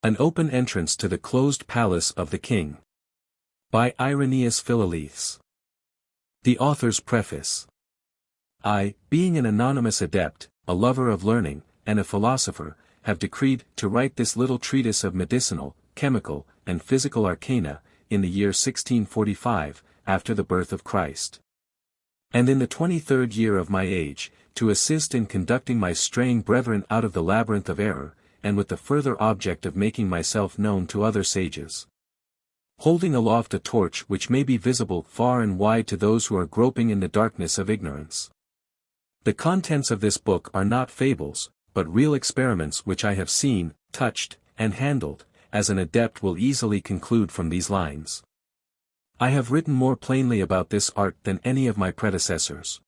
An open entrance to the closed palace of the king. By Eirenaeus Philalethes. The author's preface. I, being an anonymous adept, a lover of learning, and a philosopher, have decreed to write this little treatise of medicinal, chemical, and physical arcana, in the year 1645, after the birth of Christ. And in the 23rd year of my age, to assist in conducting my straying brethren out of the labyrinth of error, and with the further object of making myself known to other sages. Holding aloft a torch which may be visible far and wide to those who are groping in the darkness of ignorance. The contents of this book are not fables, but real experiments which I have seen, touched, and handled, as an adept will easily conclude from these lines. I have written more plainly about this art than any of my predecessors.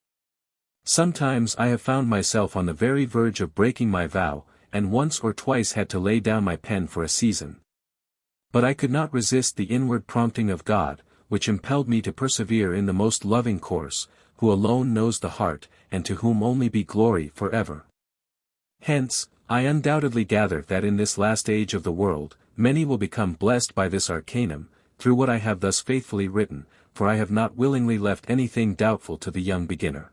Sometimes I have found myself on the very verge of breaking my vow, and once or twice had to lay down my pen for a season. But I could not resist the inward prompting of God, which impelled me to persevere in the most loving course, who alone knows the heart, and to whom only be glory forever. Hence, I undoubtedly gather that in this last age of the world, many will become blessed by this arcanum, through what I have thus faithfully written, for I have not willingly left anything doubtful to the young beginner.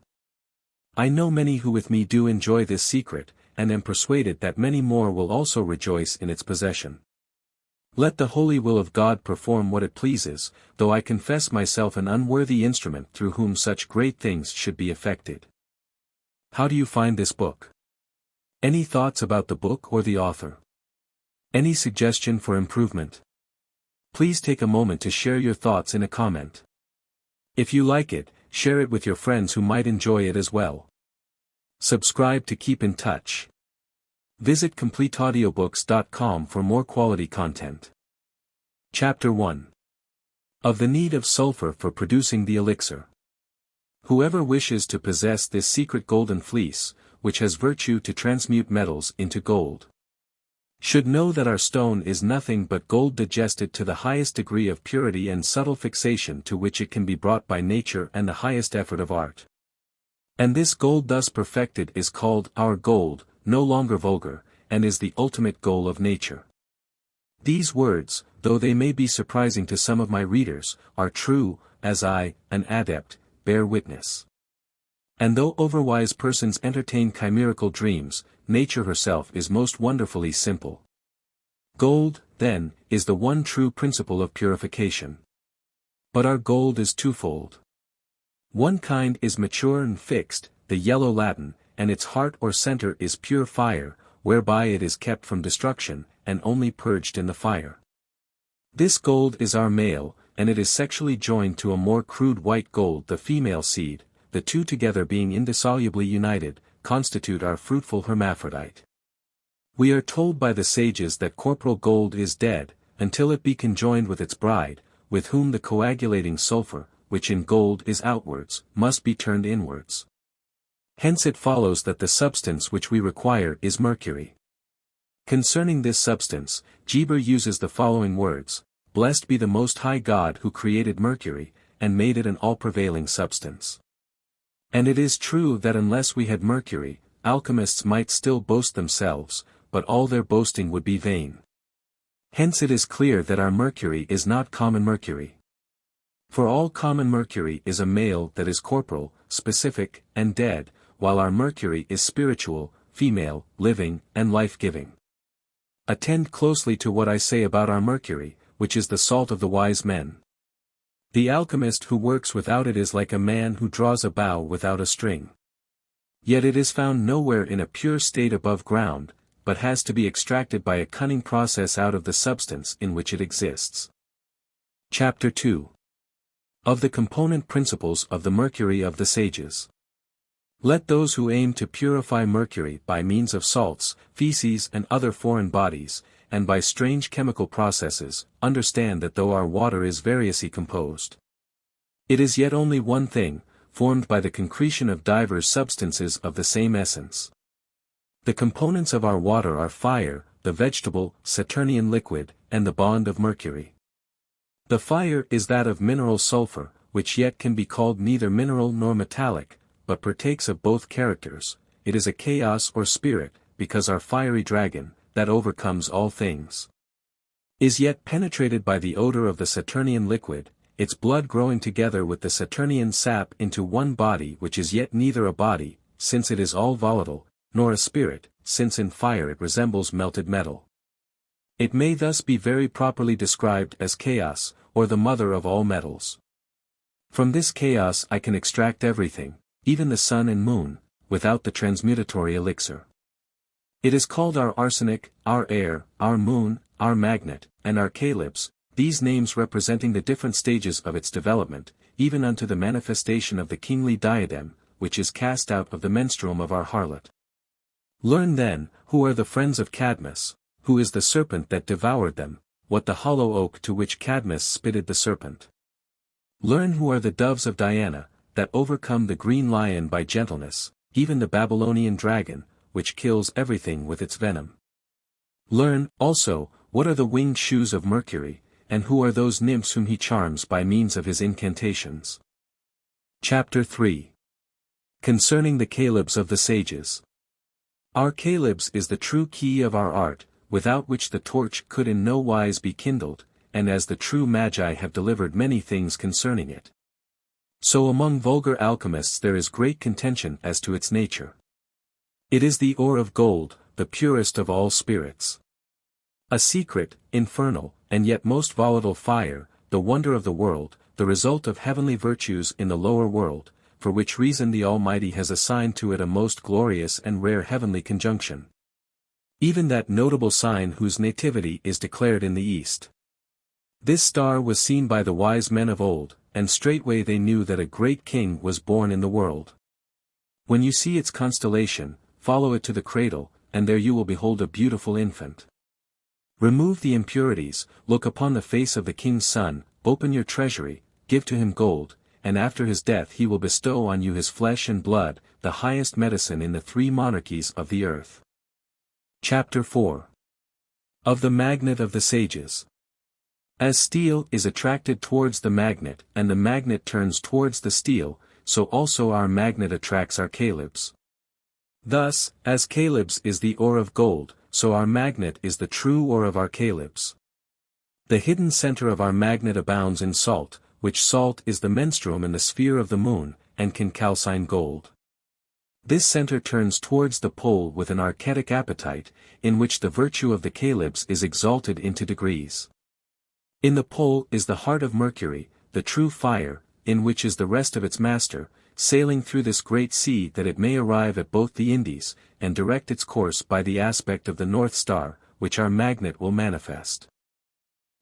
I know many who with me do enjoy this secret, and am persuaded that many more will also rejoice in its possession. Let the holy will of God perform what it pleases, though I confess myself an unworthy instrument through whom such great things should be effected. How do you find this book? Any thoughts about the book or the author? Any suggestion for improvement? Please take a moment to share your thoughts in a comment. If you like it, share it with your friends who might enjoy it as well. Subscribe to keep in touch. Visit CompleteAudiobooks.com for more quality content. Chapter 1. Of the need of sulphur for producing the elixir. Whoever wishes to possess this secret golden fleece, which has virtue to transmute metals into gold, should know that our stone is nothing but gold digested to the highest degree of purity and subtle fixation to which it can be brought by nature and the highest effort of art. And this gold thus perfected is called our gold, no longer vulgar, and is the ultimate goal of nature. These words, though they may be surprising to some of my readers, are true, as I, an adept, bear witness. And though overwise persons entertain chimerical dreams, nature herself is most wonderfully simple. Gold, then, is the one true principle of purification. But our gold is twofold. One kind is mature and fixed, the yellow laton, and its heart or center is pure fire, whereby it is kept from destruction, and only purged in the fire. This gold is our male, and it is sexually joined to a more crude white gold, the female seed, the two together being indissolubly united, constitute our fruitful hermaphrodite. We are told by the sages that corporal gold is dead, until it be conjoined with its bride, with whom the coagulating sulphur, which in gold is outwards, must be turned inwards. Hence it follows that the substance which we require is mercury. Concerning this substance, Geber uses the following words: Blessed be the Most High God who created mercury, and made it an all-prevailing substance. And it is true that unless we had mercury, alchemists might still boast themselves, but all their boasting would be vain. Hence it is clear that our mercury is not common mercury. For all common mercury is a male that is corporal, specific, and dead, while our mercury is spiritual, female, living, and life-giving. Attend closely to what I say about our mercury, which is the salt of the wise men. The alchemist who works without it is like a man who draws a bow without a string. Yet it is found nowhere in a pure state above ground, but has to be extracted by a cunning process out of the substance in which it exists. Chapter 2. Of the component principles of the mercury of the sages. Let those who aim to purify mercury by means of salts, feces and other foreign bodies, and by strange chemical processes, understand that though our water is variously composed, it is yet only one thing, formed by the concretion of divers substances of the same essence. The components of our water are fire, the vegetable, Saturnian liquid, and the bond of mercury. The fire is that of mineral sulphur, which yet can be called neither mineral nor metallic, but partakes of both characters. It is a chaos or spirit, because our fiery dragon, that overcomes all things, is yet penetrated by the odor of the Saturnian liquid, its blood growing together with the Saturnian sap into one body which is yet neither a body, since it is all volatile, nor a spirit, since in fire it resembles melted metal. It may thus be very properly described as chaos, or the mother of all metals. From this chaos I can extract everything, even the sun and moon, without the transmutatory elixir. It is called our arsenic, our air, our moon, our magnet, and our Chalybs, these names representing the different stages of its development, even unto the manifestation of the kingly diadem, which is cast out of the menstruum of our harlot. Learn then, who are the friends of Cadmus, who is the serpent that devoured them, what the hollow oak to which Cadmus spitted the serpent. Learn who are the doves of Diana, that overcome the green lion by gentleness, even the Babylonian dragon, which kills everything with its venom. Learn, also, what are the winged shoes of Mercury, and who are those nymphs whom he charms by means of his incantations. Chapter 3. Concerning the Chalybs of the Sages. Our Chalybs is the true key of our art, without which the torch could in no wise be kindled, and as the true Magi have delivered many things concerning it. So among vulgar alchemists there is great contention as to its nature. It is the ore of gold, the purest of all spirits. A secret, infernal, and yet most volatile fire, the wonder of the world, the result of heavenly virtues in the lower world, for which reason the Almighty has assigned to it a most glorious and rare heavenly conjunction. Even that notable sign whose nativity is declared in the east. This star was seen by the wise men of old, and straightway they knew that a great king was born in the world. When you see its constellation, follow it to the cradle, and there you will behold a beautiful infant. Remove the impurities, look upon the face of the king's son, open your treasury, give to him gold, and after his death he will bestow on you his flesh and blood, the highest medicine in the three monarchies of the earth. Chapter 4. Of the magnet of the sages. As steel is attracted towards the magnet and the magnet turns towards the steel, so also our magnet attracts our Chalybs. Thus, as Chalybs is the ore of gold, so our magnet is the true ore of our Chalybs. The hidden center of our magnet abounds in salt, which salt is the menstruum in the sphere of the moon, and can calcine gold. This center turns towards the pole with an archetic appetite, in which the virtue of the Chalybs is exalted into degrees. In the pole is the heart of Mercury, the true fire, in which is the rest of its master, sailing through this great sea that it may arrive at both the Indies, and direct its course by the aspect of the North Star, which our magnet will manifest.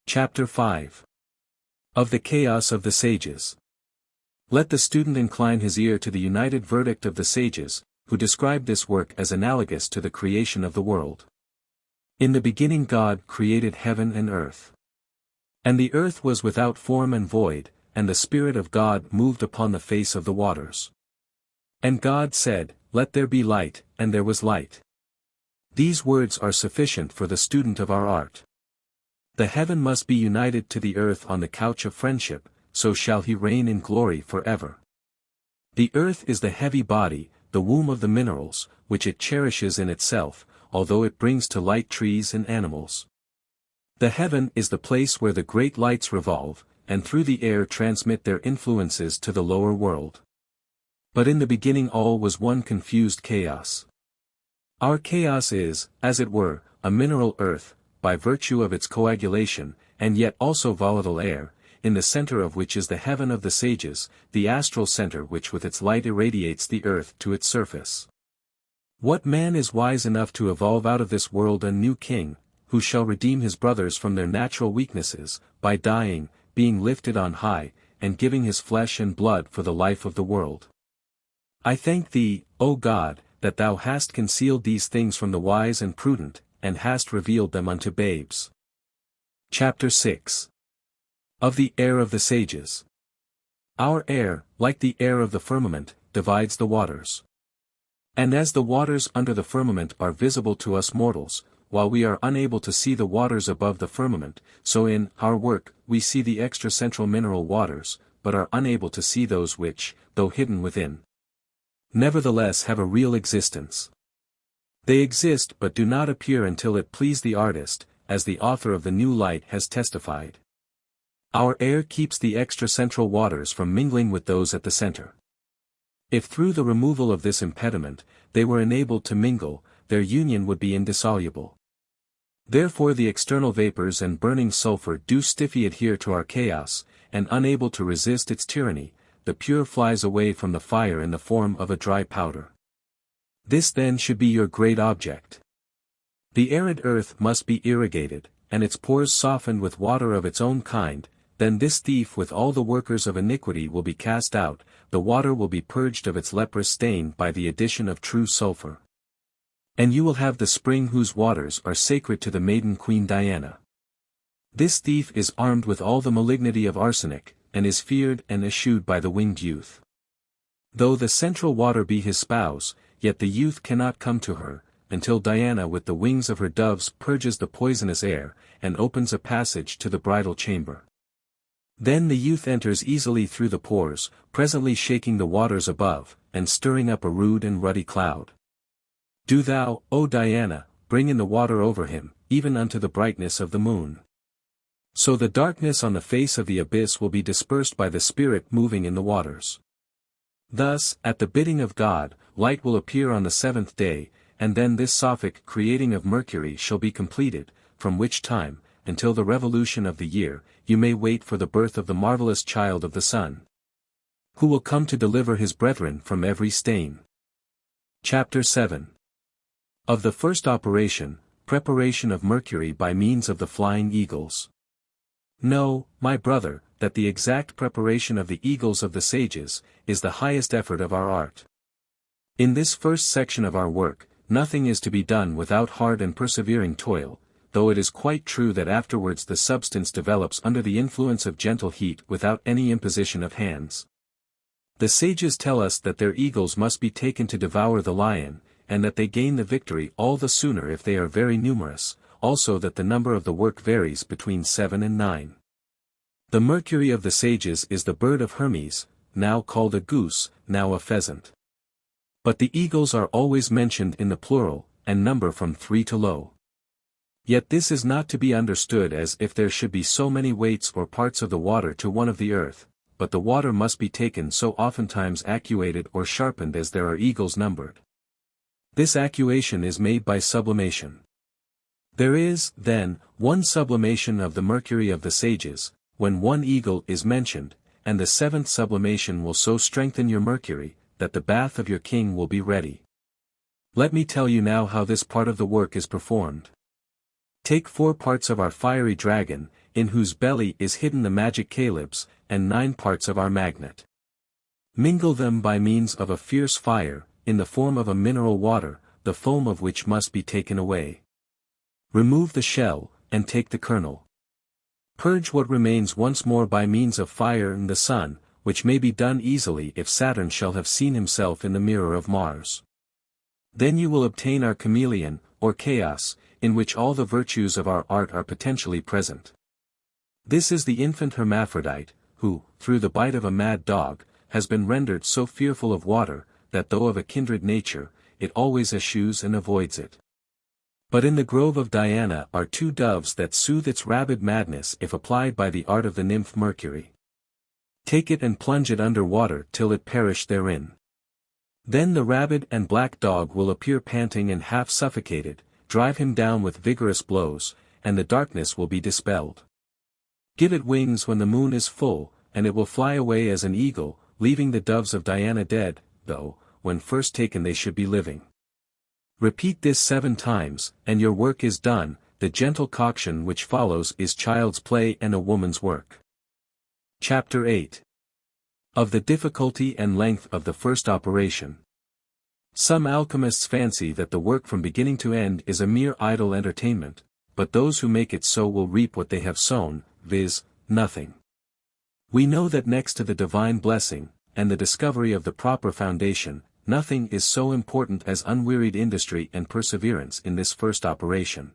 Chapter 5. Of the chaos of the sages. Let the student incline his ear to the united verdict of the sages, who describe this work as analogous to the creation of the world. In the beginning God created heaven and earth. And the earth was without form and void, and the Spirit of God moved upon the face of the waters. And God said, Let there be light, and there was light. These words are sufficient for the student of our art. The heaven must be united to the earth on the couch of friendship, so shall he reign in glory forever. The earth is the heavy body, the womb of the minerals, which it cherishes in itself, although it brings to light trees and animals. The heaven is the place where the great lights revolve, and through the air transmit their influences to the lower world. But in the beginning all was one confused chaos. Our chaos is, as it were, a mineral earth, by virtue of its coagulation, and yet also volatile air, in the center of which is the heaven of the sages, the astral center which with its light irradiates the earth to its surface. What man is wise enough to evolve out of this world a new king, who shall redeem his brothers from their natural weaknesses, by dying, being lifted on high, and giving his flesh and blood for the life of the world? I thank thee, O God, that thou hast concealed these things from the wise and prudent, and hast revealed them unto babes. Chapter 6. Of the air of the sages. Our air, like the air of the firmament, divides the waters. And as the waters under the firmament are visible to us mortals, while we are unable to see the waters above the firmament, so in our work we see the extracentral mineral waters, but are unable to see those which, though hidden within, nevertheless have a real existence. They exist but do not appear until it please the artist, as the author of the new light has testified. Our air keeps the extracentral waters from mingling with those at the center. If through the removal of this impediment, they were enabled to mingle, their union would be indissoluble. Therefore the external vapors and burning sulphur do stiffly adhere to our chaos, and unable to resist its tyranny, the pure flies away from the fire in the form of a dry powder. This then should be your great object. The arid earth must be irrigated, and its pores softened with water of its own kind, then this thief with all the workers of iniquity will be cast out, the water will be purged of its leprous stain by the addition of true sulphur. And you will have the spring whose waters are sacred to the maiden Queen Diana. This thief is armed with all the malignity of arsenic, and is feared and eschewed by the winged youth. Though the central water be his spouse, yet the youth cannot come to her, until Diana with the wings of her doves purges the poisonous air, and opens a passage to the bridal chamber. Then the youth enters easily through the pores, presently shaking the waters above, and stirring up a rude and ruddy cloud. Do thou, O Diana, bring in the water over him, even unto the brightness of the moon. So the darkness on the face of the abyss will be dispersed by the Spirit moving in the waters. Thus, at the bidding of God, light will appear on the seventh day, and then this Sophic creating of Mercury shall be completed, from which time, until the revolution of the year, you may wait for the birth of the marvelous child of the sun, who will come to deliver his brethren from every stain. Chapter 7. Of the first operation, preparation of Mercury by means of the flying eagles. Know, my brother, that the exact preparation of the eagles of the sages, is the highest effort of our art. In this first section of our work, nothing is to be done without hard and persevering toil, though it is quite true that afterwards the substance develops under the influence of gentle heat without any imposition of hands. The sages tell us that their eagles must be taken to devour the lion, and that they gain the victory all the sooner if they are very numerous, also that the number of the work varies between 7 and 9. The Mercury of the sages is the bird of Hermes, now called a goose, now a pheasant. But the eagles are always mentioned in the plural, and number from 3 to low. Yet this is not to be understood as if there should be so many weights or parts of the water to one of the earth, but the water must be taken so oftentimes actuated or sharpened as there are eagles numbered. This actuation is made by sublimation. There is, then, one sublimation of the Mercury of the sages, when one eagle is mentioned, and the seventh sublimation will so strengthen your Mercury, that the bath of your king will be ready. Let me tell you now how this part of the work is performed. Take 4 parts of our fiery dragon, in whose belly is hidden the magic Chalybs, and 9 parts of our magnet. Mingle them by means of a fierce fire, in the form of a mineral water, the foam of which must be taken away. Remove the shell, and take the kernel. Purge what remains once more by means of fire and the sun, which may be done easily if Saturn shall have seen himself in the mirror of Mars. Then you will obtain our chameleon, or chaos, in which all the virtues of our art are potentially present. This is the infant hermaphrodite, who, through the bite of a mad dog, has been rendered so fearful of water, that though of a kindred nature, it always eschews and avoids it. But in the grove of Diana are 2 doves that soothe its rabid madness if applied by the art of the nymph Mercury. Take it and plunge it under water till it perish therein. Then the rabid and black dog will appear panting and half suffocated, drive him down with vigorous blows, and the darkness will be dispelled. Give it wings when the moon is full, and it will fly away as an eagle, leaving the doves of Diana dead, though, when first taken they should be living. Repeat this 7 times, and your work is done. The gentle coction which follows is child's play and a woman's work. Chapter 8. Of the difficulty and length of the first operation. Some alchemists fancy that the work from beginning to end is a mere idle entertainment, but those who make it so will reap what they have sown, viz., nothing. We know that next to the divine blessing, and the discovery of the proper foundation, nothing is so important as unwearied industry and perseverance in this first operation.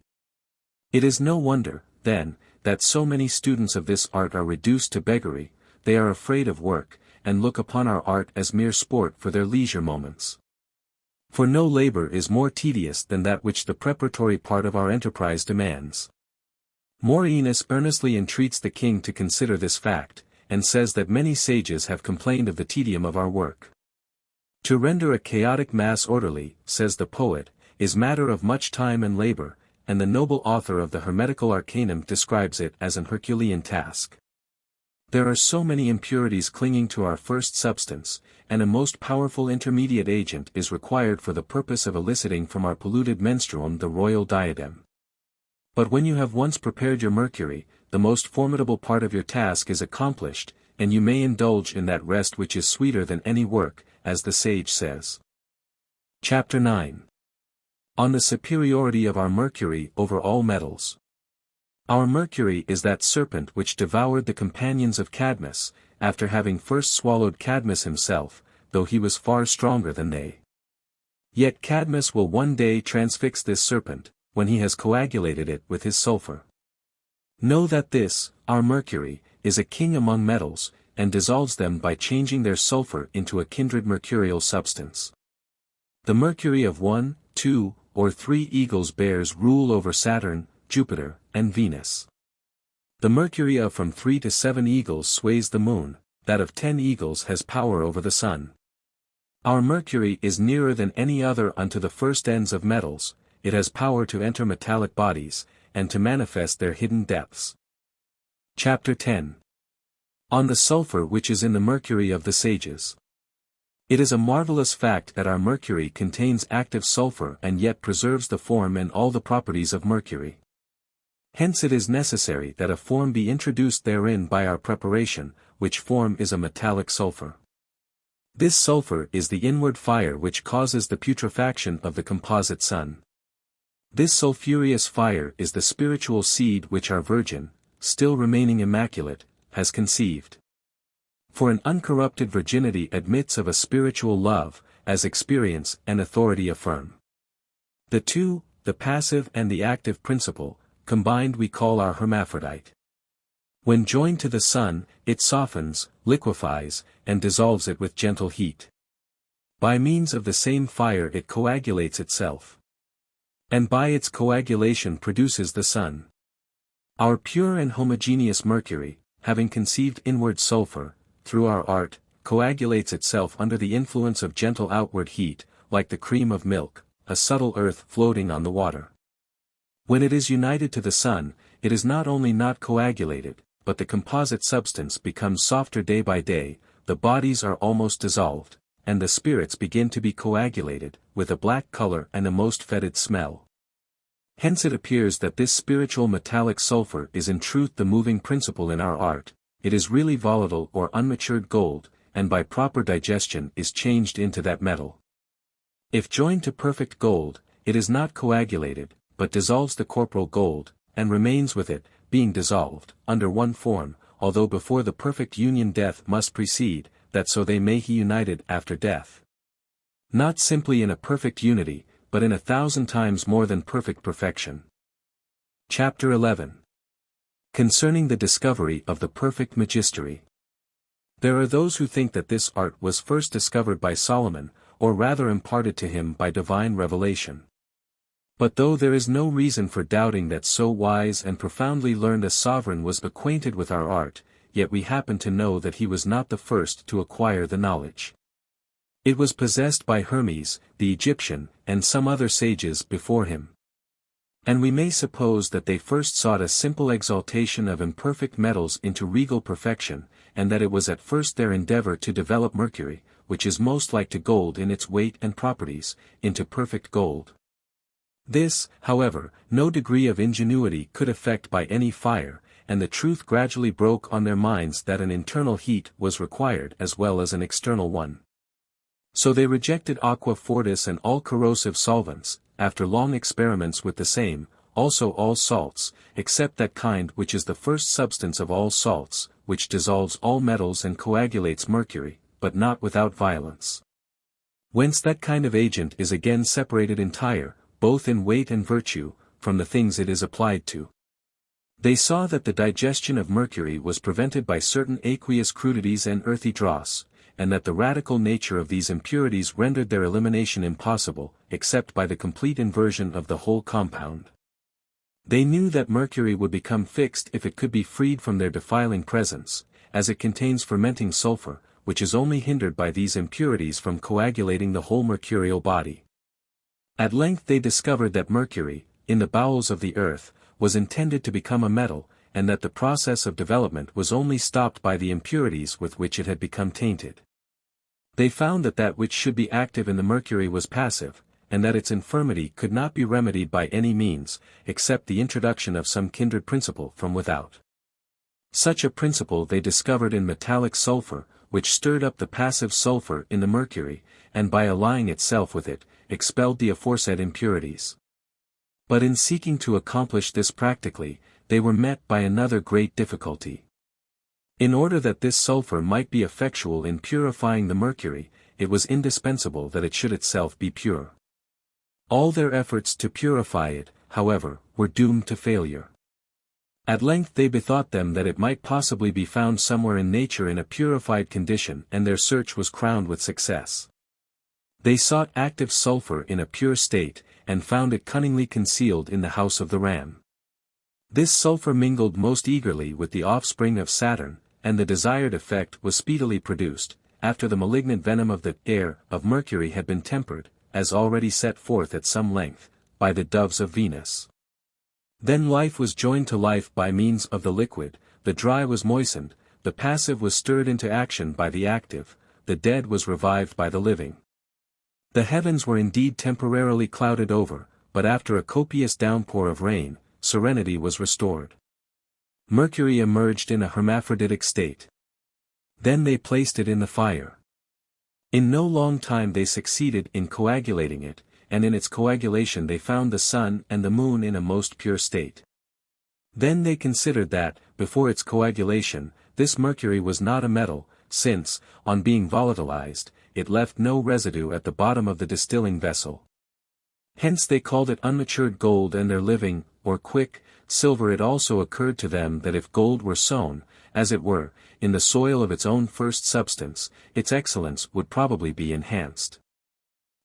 It is no wonder, then, that so many students of this art are reduced to beggary. They are afraid of work, and look upon our art as mere sport for their leisure moments. For no labor is more tedious than that which the preparatory part of our enterprise demands. Eirenaeus earnestly entreats the king to consider this fact, and says that many sages have complained of the tedium of our work. To render a chaotic mass orderly, says the poet, is matter of much time and labor, and the noble author of the Hermetical Arcanum describes it as an Herculean task. There are so many impurities clinging to our first substance, and a most powerful intermediate agent is required for the purpose of eliciting from our polluted menstruum the royal diadem. But when you have once prepared your mercury, the most formidable part of your task is accomplished, and you may indulge in that rest which is sweeter than any work, as the sage says. Chapter 9. On the superiority of our mercury over all metals. Our mercury is that serpent which devoured the companions of Cadmus, after having first swallowed Cadmus himself, though he was far stronger than they. Yet Cadmus will one day transfix this serpent, when he has coagulated it with his sulphur. Know that this, our mercury, is a king among metals, and dissolves them by changing their sulphur into a kindred mercurial substance. The mercury of 1, 2, or 3 eagles bears rule over Saturn, Jupiter, and Venus. The mercury of from 3 to 7 eagles sways the moon, that of 10 eagles has power over the sun. Our mercury is nearer than any other unto the first ends of metals, it has power to enter metallic bodies, and to manifest their hidden depths. Chapter 10. On the sulphur which is in the mercury of the sages. It is a marvelous fact that our mercury contains active sulphur and yet preserves the form and all the properties of mercury. Hence it is necessary that a form be introduced therein by our preparation, which form is a metallic sulphur. This sulphur is the inward fire which causes the putrefaction of the composite sun. This sulphureous fire is the spiritual seed which our Virgin, still remaining immaculate, has conceived. For an uncorrupted virginity admits of a spiritual love, as experience and authority affirm. The two, the passive and the active principle, combined we call our hermaphrodite. When joined to the sun, it softens, liquefies, and dissolves it with gentle heat. By means of the same fire it coagulates itself. And by its coagulation produces the sun. Our pure and homogeneous mercury, having conceived inward sulphur, through our art, coagulates itself under the influence of gentle outward heat, like the cream of milk, a subtle earth floating on the water. When it is united to the sun, it is not only not coagulated, but the composite substance becomes softer day by day, the bodies are almost dissolved, and the spirits begin to be coagulated, with a black color and a most fetid smell. Hence it appears that this spiritual metallic sulphur is in truth the moving principle in our art, it is really volatile or unmatured gold, and by proper digestion is changed into that metal. If joined to perfect gold, it is not coagulated, but dissolves the corporal gold, and remains with it, being dissolved, under one form, although before the perfect union death must precede, that so they may be united after death. Not simply in a perfect unity, but in 1,000 times more than perfect perfection. Chapter 11. Concerning the discovery of the perfect Magistery. There are those who think that this art was first discovered by Solomon, or rather imparted to him by divine revelation. But though there is no reason for doubting that so wise and profoundly learned a sovereign was acquainted with our art, yet we happen to know that he was not the first to acquire the knowledge. It was possessed by Hermes, the Egyptian, and some other sages before him. And we may suppose that they first sought a simple exaltation of imperfect metals into regal perfection, and that it was at first their endeavor to develop mercury, which is most like to gold in its weight and properties, into perfect gold. This, however, no degree of ingenuity could effect by any fire, and the truth gradually broke on their minds that an internal heat was required as well as an external one. So they rejected aqua fortis and all corrosive solvents, after long experiments with the same, also all salts, except that kind which is the first substance of all salts, which dissolves all metals and coagulates mercury, but not without violence. Whence that kind of agent is again separated entire, both in weight and virtue, from the things it is applied to. They saw that the digestion of mercury was prevented by certain aqueous crudities and earthy dross, and that the radical nature of these impurities rendered their elimination impossible, except by the complete inversion of the whole compound. They knew that mercury would become fixed if it could be freed from their defiling presence, as it contains fermenting sulphur, which is only hindered by these impurities from coagulating the whole mercurial body. At length they discovered that mercury, in the bowels of the earth, was intended to become a metal, and that the process of development was only stopped by the impurities with which it had become tainted. They found that that which should be active in the mercury was passive, and that its infirmity could not be remedied by any means, except the introduction of some kindred principle from without. Such a principle they discovered in metallic sulphur, which stirred up the passive sulphur in the mercury, and by allying itself with it, expelled the aforesaid impurities. But in seeking to accomplish this practically, they were met by another great difficulty. In order that this sulphur might be effectual in purifying the mercury, it was indispensable that it should itself be pure. All their efforts to purify it, however, were doomed to failure. At length they bethought them that it might possibly be found somewhere in nature in a purified condition, and their search was crowned with success. They sought active sulphur in a pure state, and found it cunningly concealed in the house of the ram. This sulphur mingled most eagerly with the offspring of Saturn, and the desired effect was speedily produced, after the malignant venom of the air of Mercury had been tempered, as already set forth at some length, by the doves of Venus. Then life was joined to life by means of the liquid, the dry was moistened, the passive was stirred into action by the active, the dead was revived by the living. The heavens were indeed temporarily clouded over, but after a copious downpour of rain, serenity was restored. Mercury emerged in a hermaphroditic state. Then they placed it in the fire. In no long time they succeeded in coagulating it, and in its coagulation they found the sun and the moon in a most pure state. Then they considered that, before its coagulation, this mercury was not a metal, since, on being volatilized, it left no residue at the bottom of the distilling vessel. Hence they called it unmatured gold, and their living, or quick, silver. It also occurred to them that if gold were sown, as it were, in the soil of its own first substance, its excellence would probably be enhanced.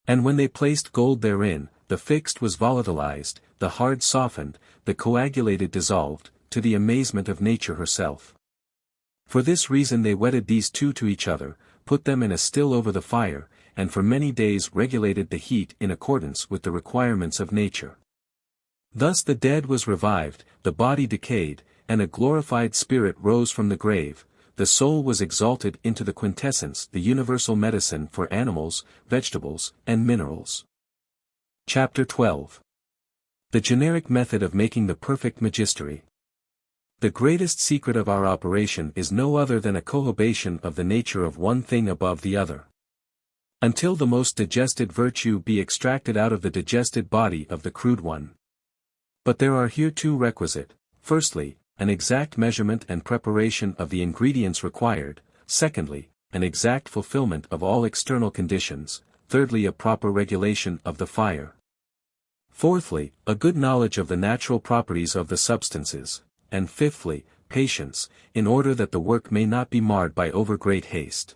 And when they placed gold therein, the fixed was volatilized, the hard softened, the coagulated dissolved, to the amazement of nature herself. For this reason they wedded these two to each other, put them in a still over the fire, and for many days regulated the heat in accordance with the requirements of nature. Thus the dead was revived, the body decayed, and a glorified spirit rose from the grave. The soul was exalted into the quintessence, the universal medicine for animals, vegetables, and minerals. Chapter 12. The generic method of making the perfect Magistery. The greatest secret of our operation is no other than a cohobation of the nature of one thing above the other. Until the most digested virtue be extracted out of the digested body of the crude one. But there are here two requisite: firstly, an exact measurement and preparation of the ingredients required; secondly, an exact fulfillment of all external conditions; thirdly, a proper regulation of the fire; fourthly, a good knowledge of the natural properties of the substances; and fifthly, patience, in order that the work may not be marred by over-great haste.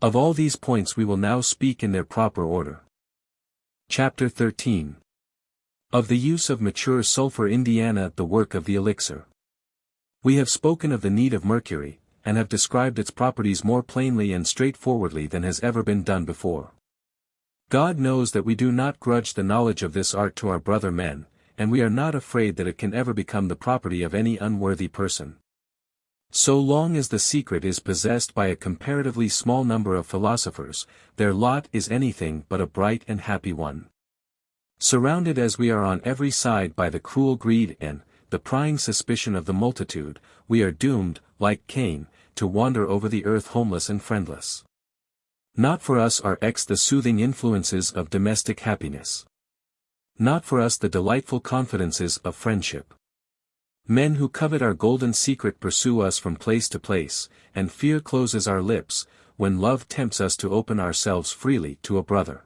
Of all these points we will now speak in their proper order. Chapter 13. Of the use of mature sulphur. Indiana, the work of the elixir. We have spoken of the need of mercury, and have described its properties more plainly and straightforwardly than has ever been done before. God knows that we do not grudge the knowledge of this art to our brother men, and we are not afraid that it can ever become the property of any unworthy person. So long as the secret is possessed by a comparatively small number of philosophers, their lot is anything but a bright and happy one. Surrounded as we are on every side by the cruel greed and the prying suspicion of the multitude, we are doomed, like Cain, to wander over the earth homeless and friendless. Not for us are the soothing influences of domestic happiness. Not for us the delightful confidences of friendship. Men who covet our golden secret pursue us from place to place, and fear closes our lips, when love tempts us to open ourselves freely to a brother.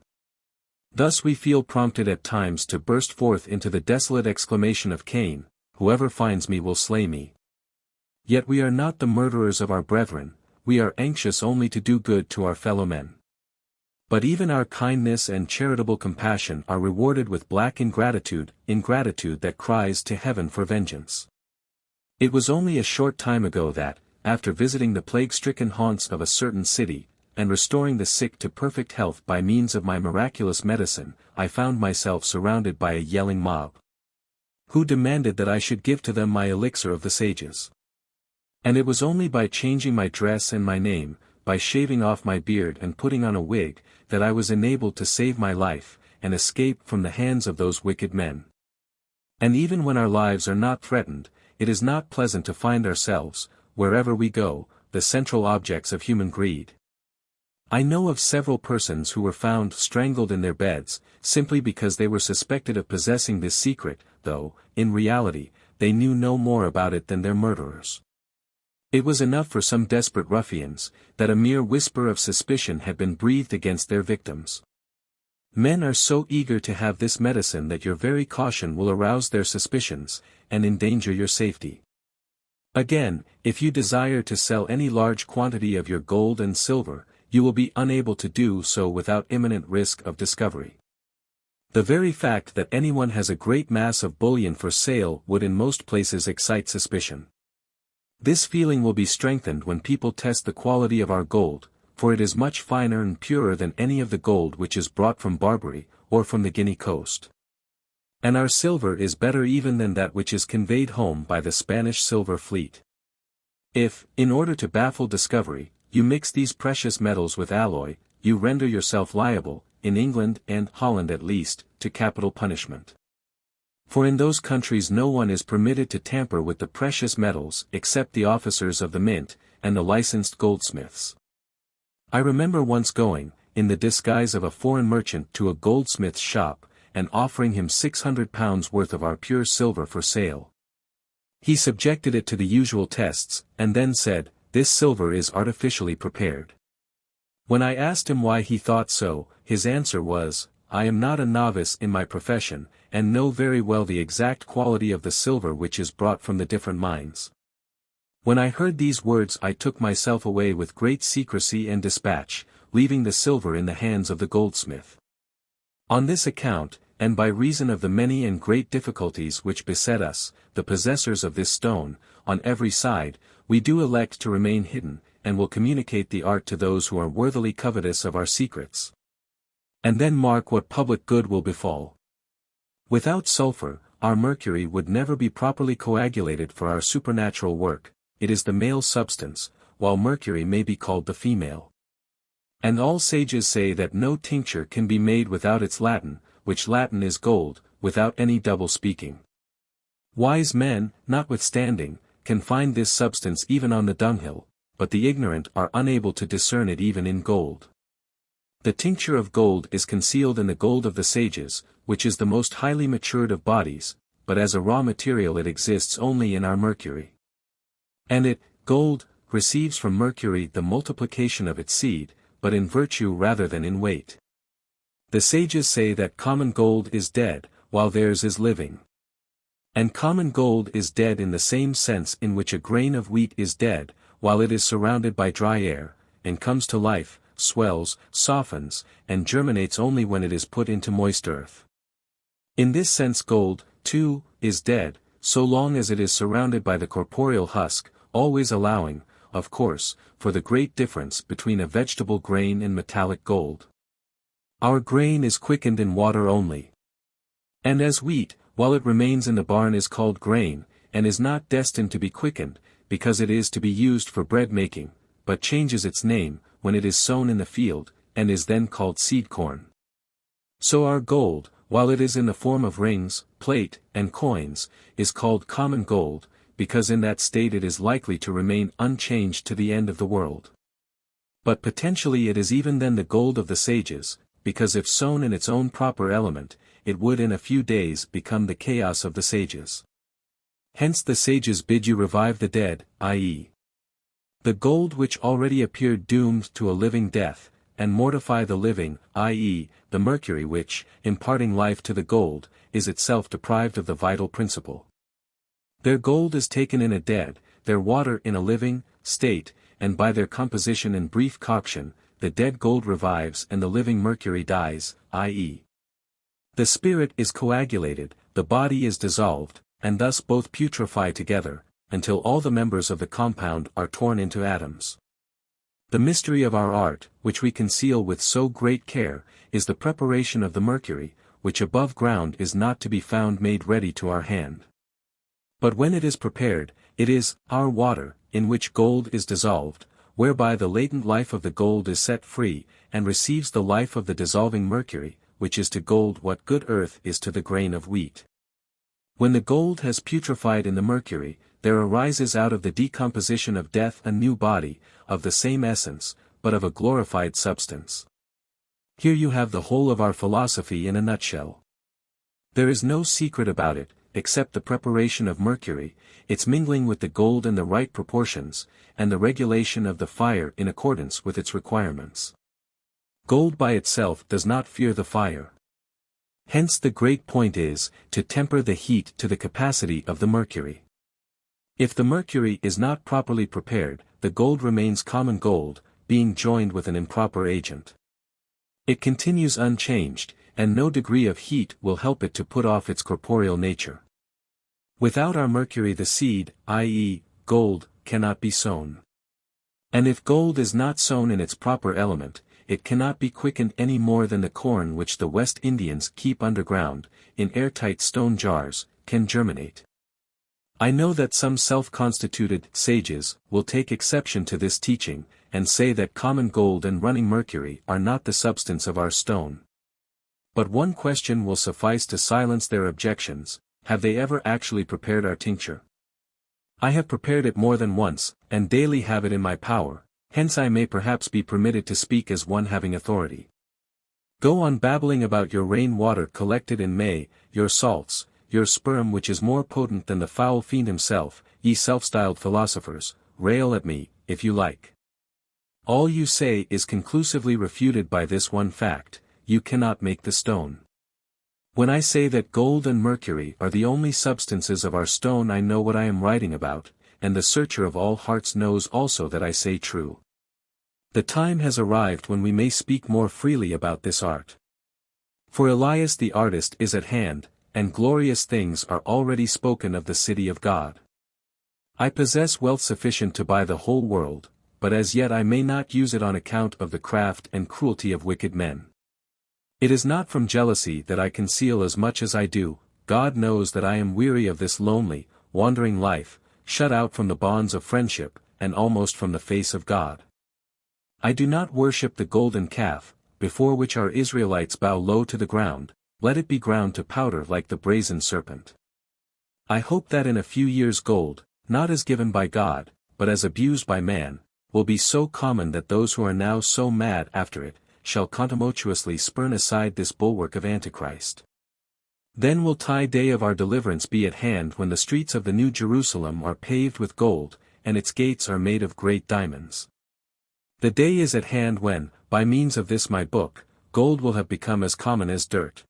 Thus we feel prompted at times to burst forth into the desolate exclamation of Cain, "Whoever finds me will slay me." Yet we are not the murderers of our brethren, we are anxious only to do good to our fellow men. But even our kindness and charitable compassion are rewarded with black ingratitude that cries to heaven for vengeance. It was only a short time ago that, after visiting the plague-stricken haunts of a certain city, and restoring the sick to perfect health by means of my miraculous medicine, I found myself surrounded by a yelling mob, who demanded that I should give to them my elixir of the sages. And it was only by changing my dress and my name, by shaving off my beard and putting on a wig, that I was enabled to save my life, and escape from the hands of those wicked men. And even when our lives are not threatened, it is not pleasant to find ourselves, wherever we go, the central objects of human greed. I know of several persons who were found strangled in their beds, simply because they were suspected of possessing this secret, though, in reality, they knew no more about it than their murderers. It was enough for some desperate ruffians, that a mere whisper of suspicion had been breathed against their victims. Men are so eager to have this medicine that your very caution will arouse their suspicions, and endanger your safety. Again, if you desire to sell any large quantity of your gold and silver, you will be unable to do so without imminent risk of discovery. The very fact that anyone has a great mass of bullion for sale would in most places excite suspicion. This feeling will be strengthened when people test the quality of our gold, for it is much finer and purer than any of the gold which is brought from Barbary, or from the Guinea coast. And our silver is better even than that which is conveyed home by the Spanish silver fleet. If, in order to baffle discovery, you mix these precious metals with alloy, you render yourself liable, in England and Holland at least, to capital punishment. For in those countries no one is permitted to tamper with the precious metals except the officers of the mint, and the licensed goldsmiths. I remember once going, in the disguise of a foreign merchant to a goldsmith's shop, and offering him £600 worth of our pure silver for sale. He subjected it to the usual tests, and then said, "This silver is artificially prepared." When I asked him why he thought so, his answer was, "I am not a novice in my profession, and know very well the exact quality of the silver which is brought from the different mines." When I heard these words I took myself away with great secrecy and dispatch, leaving the silver in the hands of the goldsmith. On this account, and by reason of the many and great difficulties which beset us, the possessors of this stone, on every side, we do elect to remain hidden, and will communicate the art to those who are worthily covetous of our secrets. And then mark what public good will befall. Without sulphur, our mercury would never be properly coagulated for our supernatural work. It is the male substance, while mercury may be called the female. And all sages say that no tincture can be made without its Latin, which Latin is gold, without any double speaking. Wise men, notwithstanding, can find this substance even on the dunghill, but the ignorant are unable to discern it even in gold. The tincture of gold is concealed in the gold of the sages, which is the most highly matured of bodies, but as a raw material it exists only in our mercury. And it, gold, receives from mercury the multiplication of its seed, but in virtue rather than in weight. The sages say that common gold is dead, while theirs is living. And common gold is dead in the same sense in which a grain of wheat is dead, while it is surrounded by dry air, and comes to life, swells, softens, and germinates only when it is put into moist earth. In this sense gold, too, is dead, so long as it is surrounded by the corporeal husk, always allowing, of course, for the great difference between a vegetable grain and metallic gold. Our grain is quickened in water only. And as wheat, while it remains in the barn is called grain, and is not destined to be quickened, because it is to be used for bread making, but changes its name, when it is sown in the field, and is then called seed corn. So our gold, while it is in the form of rings, plate, and coins, is called common gold, because in that state it is likely to remain unchanged to the end of the world. But potentially it is even then the gold of the sages, because if sown in its own proper element, it would in a few days become the chaos of the sages. Hence the sages bid you revive the dead, i.e., the gold which already appeared doomed to a living death, and mortify the living, i.e., the mercury which, imparting life to the gold, is itself deprived of the vital principle. Their gold is taken in a dead, their water in a living, state, and by their composition and brief coction, the dead gold revives and the living mercury dies, i.e. the spirit is coagulated, the body is dissolved, and thus both putrefy together, until all the members of the compound are torn into atoms. The mystery of our art, which we conceal with so great care, is the preparation of the mercury, which above ground is not to be found made ready to our hand. But when it is prepared, it is our water, in which gold is dissolved, whereby the latent life of the gold is set free, and receives the life of the dissolving mercury, which is to gold what good earth is to the grain of wheat. When the gold has putrefied in the mercury, there arises out of the decomposition of death a new body, of the same essence, but of a glorified substance. Here you have the whole of our philosophy in a nutshell. There is no secret about it, except the preparation of mercury, its mingling with the gold in the right proportions, and the regulation of the fire in accordance with its requirements. Gold by itself does not fear the fire. Hence the great point is, to temper the heat to the capacity of the mercury. If the mercury is not properly prepared, the gold remains common gold, being joined with an improper agent. It continues unchanged, and no degree of heat will help it to put off its corporeal nature. Without our mercury the seed, i.e., gold, cannot be sown. And if gold is not sown in its proper element, it cannot be quickened any more than the corn which the West Indians keep underground, in airtight stone jars, can germinate. I know that some self-constituted sages will take exception to this teaching, and say that common gold and running mercury are not the substance of our stone. But one question will suffice to silence their objections: have they ever actually prepared our tincture? I have prepared it more than once, and daily have it in my power, hence I may perhaps be permitted to speak as one having authority. Go on babbling about your rain water collected in May, your salts, your sperm which is more potent than the foul fiend himself, ye self-styled philosophers, rail at me, if you like. All you say is conclusively refuted by this one fact: you cannot make the stone. When I say that gold and mercury are the only substances of our stone, I know what I am writing about, and the searcher of all hearts knows also that I say true. The time has arrived when we may speak more freely about this art. For Elias the artist is at hand, and glorious things are already spoken of the city of God. I possess wealth sufficient to buy the whole world, but as yet I may not use it on account of the craft and cruelty of wicked men. It is not from jealousy that I conceal as much as I do. God knows that I am weary of this lonely, wandering life, shut out from the bonds of friendship, and almost from the face of God. I do not worship the golden calf, before which our Israelites bow low to the ground. Let it be ground to powder like the brazen serpent. I hope that in a few years gold, not as given by God, but as abused by man, will be so common that those who are now so mad after it, shall contemptuously spurn aside this bulwark of Antichrist. Then will the day of our deliverance be at hand, when the streets of the New Jerusalem are paved with gold, and its gates are made of great diamonds. The day is at hand when, by means of this my book, gold will have become as common as dirt.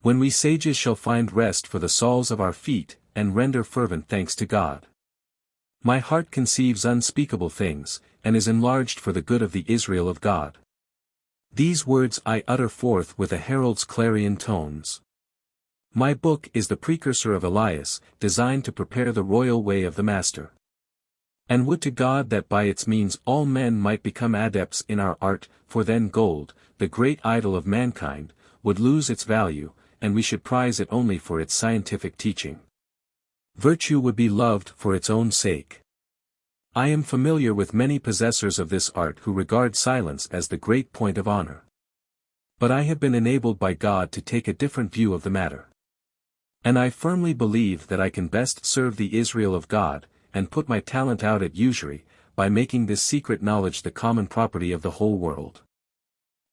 When we sages shall find rest for the soles of our feet, and render fervent thanks to God. My heart conceives unspeakable things, and is enlarged for the good of the Israel of God. These words I utter forth with a herald's clarion tones. My book is the precursor of Elias, designed to prepare the royal way of the Master. And would to God that by its means all men might become adepts in our art, for then gold, the great idol of mankind, would lose its value, and we should prize it only for its scientific teaching. Virtue would be loved for its own sake. I am familiar with many possessors of this art who regard silence as the great point of honor. But I have been enabled by God to take a different view of the matter. And I firmly believe that I can best serve the Israel of God, and put my talent out at usury, by making this secret knowledge the common property of the whole world.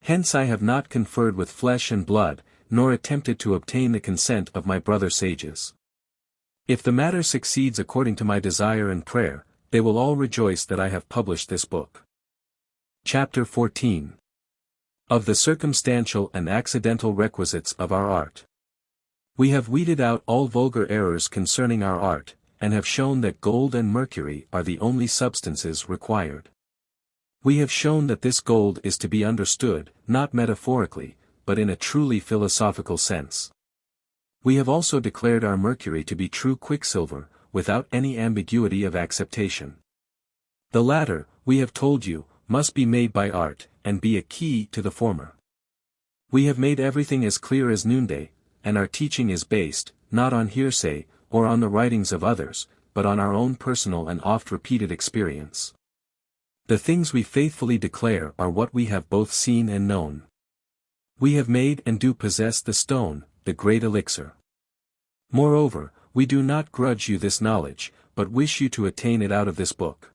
Hence I have not conferred with flesh and blood, nor attempted to obtain the consent of my brother sages. If the matter succeeds according to my desire and prayer, they will all rejoice that I have published this book. Chapter 14. Of the Circumstantial and Accidental Requisites of our Art. We have weeded out all vulgar errors concerning our art, and have shown that gold and mercury are the only substances required. We have shown that this gold is to be understood, not metaphorically, but in a truly philosophical sense. We have also declared our mercury to be true quicksilver, without any ambiguity of acceptation. The latter, we have told you, must be made by art, and be a key to the former. We have made everything as clear as noonday, and our teaching is based, not on hearsay, or on the writings of others, but on our own personal and oft-repeated experience. The things we faithfully declare are what we have both seen and known. We have made and do possess the stone, the great elixir. Moreover, we do not grudge you this knowledge, but wish you to attain it out of this book.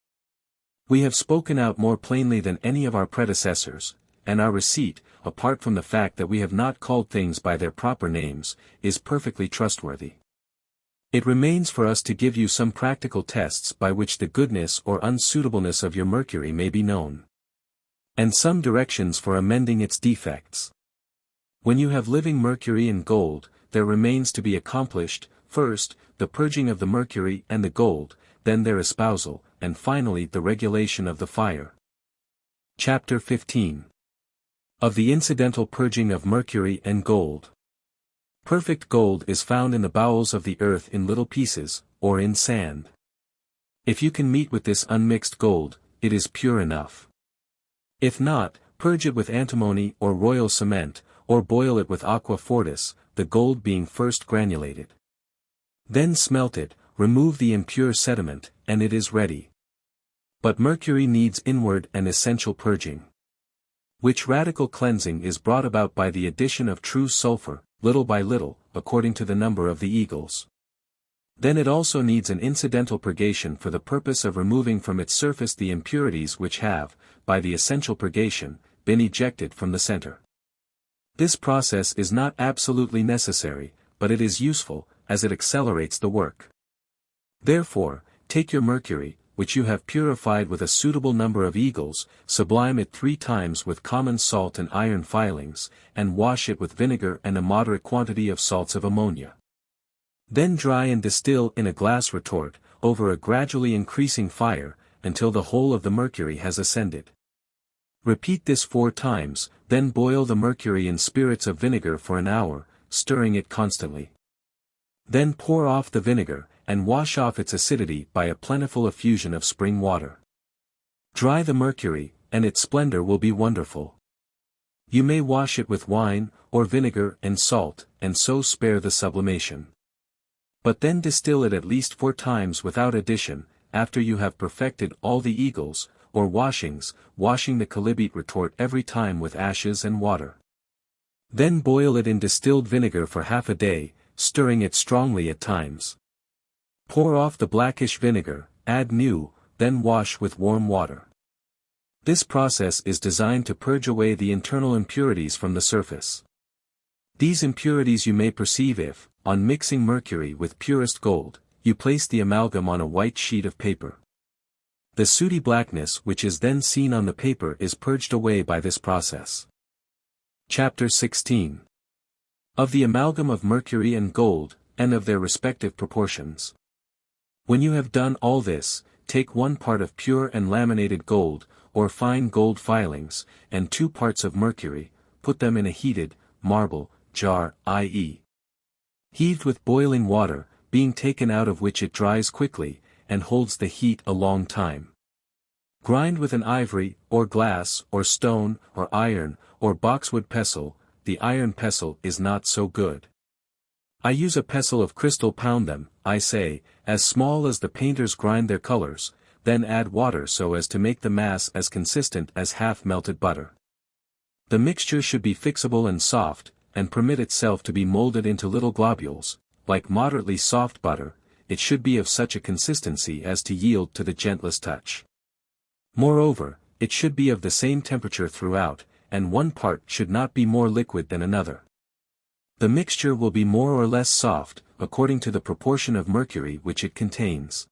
We have spoken out more plainly than any of our predecessors, and our receipt, apart from the fact that we have not called things by their proper names, is perfectly trustworthy. It remains for us to give you some practical tests by which the goodness or unsuitableness of your mercury may be known, and some directions for amending its defects. When you have living mercury and gold, there remains to be accomplished, first, the purging of the mercury and the gold, then their espousal, and finally the regulation of the fire. Chapter 15. Of the incidental purging of mercury and gold. Perfect gold is found in the bowels of the earth in little pieces, or in sand. If you can meet with this unmixed gold, it is pure enough. If not, purge it with antimony or royal cement, or boil it with aqua fortis, the gold being first granulated. Then smelt it, remove the impure sediment, and it is ready. But mercury needs inward and essential purging, which radical cleansing is brought about by the addition of true sulphur, little by little, according to the number of the eagles. Then it also needs an incidental purgation for the purpose of removing from its surface the impurities which have, by the essential purgation, been ejected from the center. This process is not absolutely necessary, but it is useful, as it accelerates the work. Therefore, take your mercury, which you have purified with a suitable number of eagles, sublime it 3 times with common salt and iron filings, and wash it with vinegar and a moderate quantity of salts of ammonia. Then dry and distill in a glass retort, over a gradually increasing fire, until the whole of the mercury has ascended. Repeat this 4 times, then boil the mercury in spirits of vinegar for an hour, stirring it constantly. Then pour off the vinegar, and wash off its acidity by a plentiful effusion of spring water. Dry the mercury, and its splendor will be wonderful. You may wash it with wine, or vinegar and salt, and so spare the sublimation. But then distill it at least 4 times without addition, after you have perfected all the eagles, or washings, washing the chalybeate retort every time with ashes and water. Then boil it in distilled vinegar for half a day, stirring it strongly at times. Pour off the blackish vinegar, add new, then wash with warm water. This process is designed to purge away the internal impurities from the surface. These impurities you may perceive if, on mixing mercury with purest gold, you place the amalgam on a white sheet of paper. The sooty blackness which is then seen on the paper is purged away by this process. Chapter 16. Of the amalgam of mercury and gold, and of their respective proportions. When you have done all this, take 1 part of pure and laminated gold, or fine gold filings, and 2 parts of mercury, put them in a heated, marble, jar, i.e. heaved with boiling water, being taken out of which it dries quickly, and holds the heat a long time. Grind with an ivory, or glass, or stone, or iron, or boxwood pestle. The iron pestle is not so good. I use a pestle of crystal. Pound them, I say, as small as the painters grind their colors, then add water so as to make the mass as consistent as half-melted butter. The mixture should be fixable and soft, and permit itself to be molded into little globules. Like moderately soft butter, it should be of such a consistency as to yield to the gentlest touch. Moreover, it should be of the same temperature throughout, and 1 part should not be more liquid than another. The mixture will be more or less soft, according to the proportion of mercury which it contains.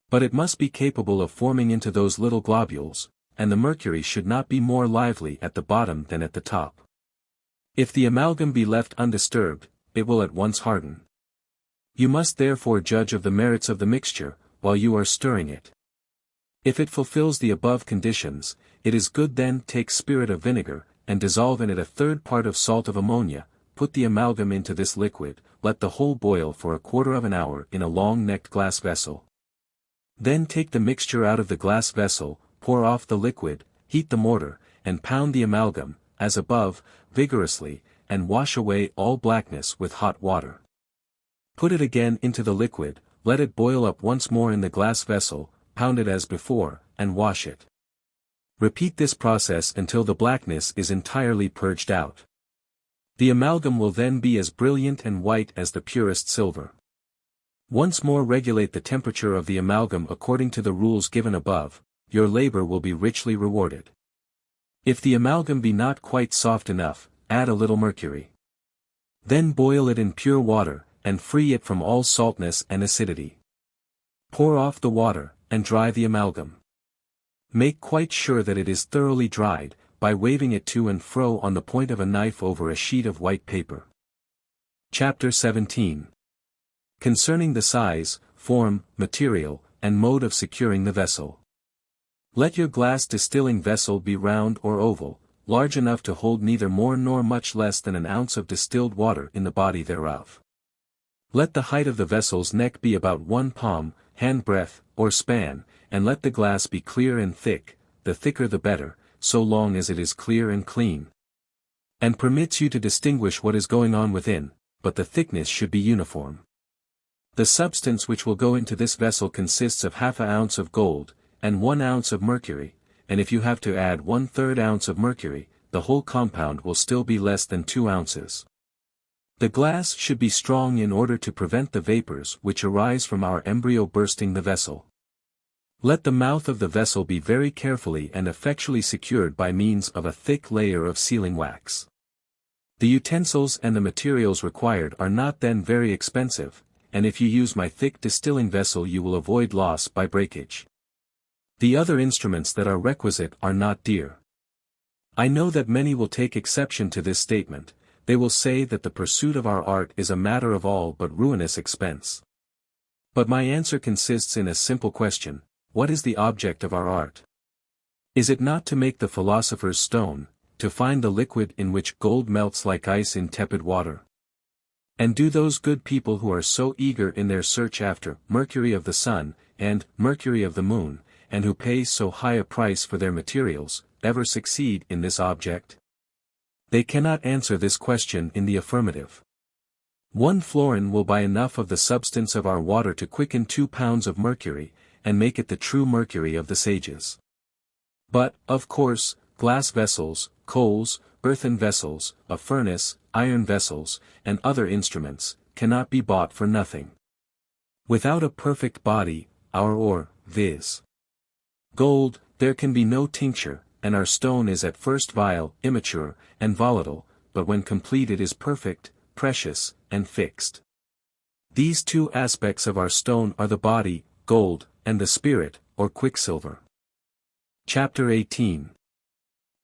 But it must be capable of forming into those little globules, and the mercury should not be more lively at the bottom than at the top. If the amalgam be left undisturbed, it will at once harden. You must therefore judge of the merits of the mixture, while you are stirring it. If it fulfills the above conditions, it is good. Then take spirit of vinegar, and dissolve in it a third part of salt of ammonia, put the amalgam into this liquid, let the whole boil for a quarter of an hour in a long-necked glass vessel. Then take the mixture out of the glass vessel, pour off the liquid, heat the mortar, and pound the amalgam, as above, vigorously, and wash away all blackness with hot water. Put it again into the liquid, let it boil up once more in the glass vessel, pound it as before, and wash it. Repeat this process until the blackness is entirely purged out. The amalgam will then be as brilliant and white as the purest silver. Once more regulate the temperature of the amalgam according to the rules given above, your labor will be richly rewarded. If the amalgam be not quite soft enough, add a little mercury. Then boil it in pure water, and free it from all saltness and acidity. Pour off the water, and dry the amalgam. Make quite sure that it is thoroughly dried, by waving it to and fro on the point of a knife over a sheet of white paper. Chapter 17. Concerning the size, form, material, and mode of securing the vessel. Let your glass distilling vessel be round or oval, large enough to hold neither more nor much less than an ounce of distilled water in the body thereof. Let the height of the vessel's neck be about 1 palm, handbreadth, or span, and let the glass be clear and thick, the thicker the better, so long as it is clear and clean, and permits you to distinguish what is going on within, but the thickness should be uniform. The substance which will go into this vessel consists of half an ounce of gold, and 1 ounce of mercury, and if you have to add 1/3 ounce of mercury, the whole compound will still be less than 2 ounces. The glass should be strong in order to prevent the vapors which arise from our embryo bursting the vessel. Let the mouth of the vessel be very carefully and effectually secured by means of a thick layer of sealing wax. The utensils and the materials required are not then very expensive, and if you use my thick distilling vessel you will avoid loss by breakage. The other instruments that are requisite are not dear. I know that many will take exception to this statement. They will say that the pursuit of our art is a matter of all but ruinous expense. But my answer consists in a simple question: what is the object of our art? Is it not to make the philosopher's stone, to find the liquid in which gold melts like ice in tepid water? And do those good people who are so eager in their search after Mercury of the sun, and Mercury of the moon, and who pay so high a price for their materials, ever succeed in this object? They cannot answer this question in the affirmative. 1 florin will buy enough of the substance of our water to quicken 2 pounds of mercury, and make it the true mercury of the sages. But, of course, glass vessels, coals, earthen vessels, a furnace, iron vessels, and other instruments, cannot be bought for nothing. Without a perfect body, our ore, viz. gold, there can be no tincture, and our stone is at first vile, immature, and volatile, but when complete it is perfect, precious, and fixed. These 2 aspects of our stone are the body, gold, and the spirit, or quicksilver. Chapter 18.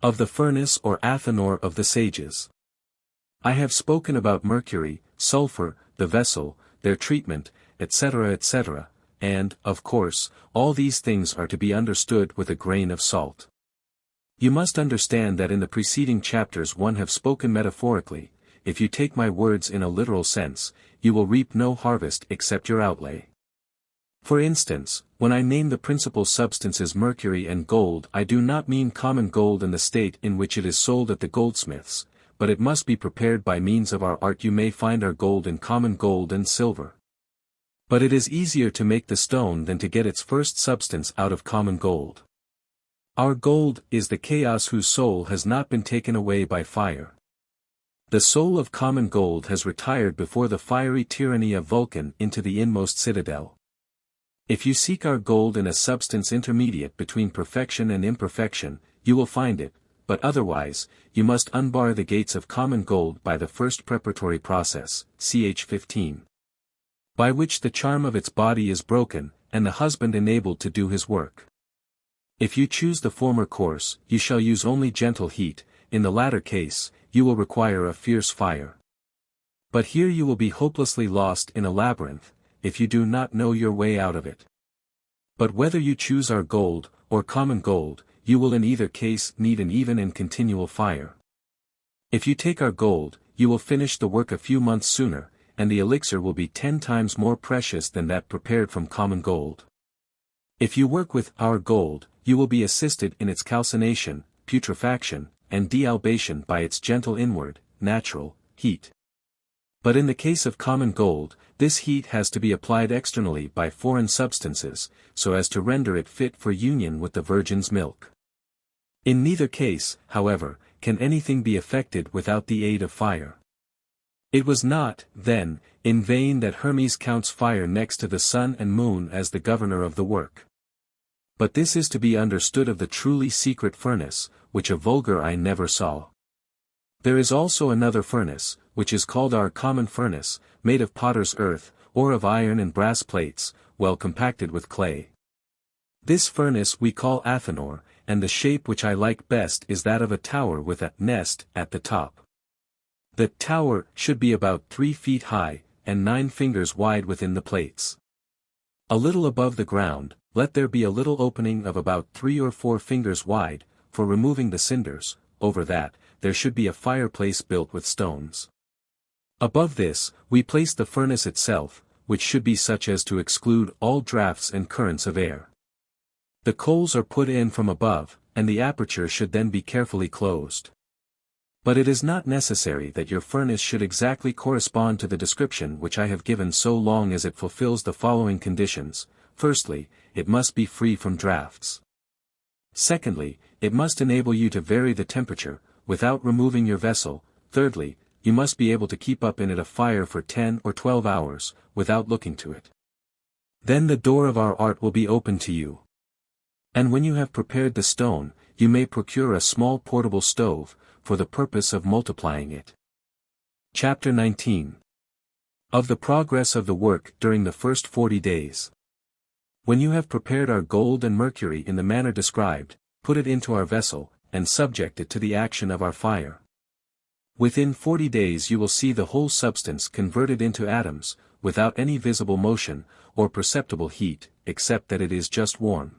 Of the furnace or Athanor of the sages. I have spoken about mercury, sulphur, the vessel, their treatment, etc., etc., and, of course, all these things are to be understood with a grain of salt. You must understand that in the preceding chapters one have spoken metaphorically. If you take my words in a literal sense, you will reap no harvest except your outlay. For instance, when I name the principal substances mercury and gold, I do not mean common gold in the state in which it is sold at the goldsmiths, but it must be prepared by means of our art. You may find our gold in common gold and silver. But it is easier to make the stone than to get its first substance out of common gold. Our gold is the chaos whose soul has not been taken away by fire. The soul of common gold has retired before the fiery tyranny of Vulcan into the inmost citadel. If you seek our gold in a substance intermediate between perfection and imperfection, you will find it, but otherwise, you must unbar the gates of common gold by the first preparatory process, ch. 15. By which the charm of its body is broken, and the husband enabled to do his work. If you choose the former course, you shall use only gentle heat, in the latter case, you will require a fierce fire. But here you will be hopelessly lost in a labyrinth, if you do not know your way out of it. But whether you choose our gold, or common gold, you will in either case need an even and continual fire. If you take our gold, you will finish the work a few months sooner, and the elixir will be 10 times more precious than that prepared from common gold. If you work with our gold, you will be assisted in its calcination, putrefaction, and dealbation by its gentle inward, natural, heat. But in the case of common gold, this heat has to be applied externally by foreign substances, so as to render it fit for union with the virgin's milk. In neither case, however, can anything be effected without the aid of fire. It was not, then, in vain that Hermes counts fire next to the sun and moon as the governor of the work. But this is to be understood of the truly secret furnace, which a vulgar eye never saw. There is also another furnace, which is called our common furnace, made of potter's earth, or of iron and brass plates, well compacted with clay. This furnace we call Athanor, and the shape which I like best is that of a tower with a nest at the top. The tower should be about 3 feet high, and 9 fingers wide within the plates. A little above the ground, let there be a little opening of about 3 or 4 fingers wide, for removing the cinders. Over that, there should be a fireplace built with stones. Above this, we place the furnace itself, which should be such as to exclude all draughts and currents of air. The coals are put in from above, and the aperture should then be carefully closed. But it is not necessary that your furnace should exactly correspond to the description which I have given so long as it fulfills the following conditions. Firstly, it must be free from draughts. Secondly, it must enable you to vary the temperature, without removing your vessel. Thirdly, you must be able to keep up in it a fire for 10 or 12 hours, without looking to it. Then the door of our art will be open to you. And when you have prepared the stone, you may procure a small portable stove, for the purpose of multiplying it. Chapter 19. Of the progress of the work during the first 40 days. When you have prepared our gold and mercury in the manner described, put it into our vessel, and subject it to the action of our fire. Within 40 days you will see the whole substance converted into atoms, without any visible motion, or perceptible heat, except that it is just warm.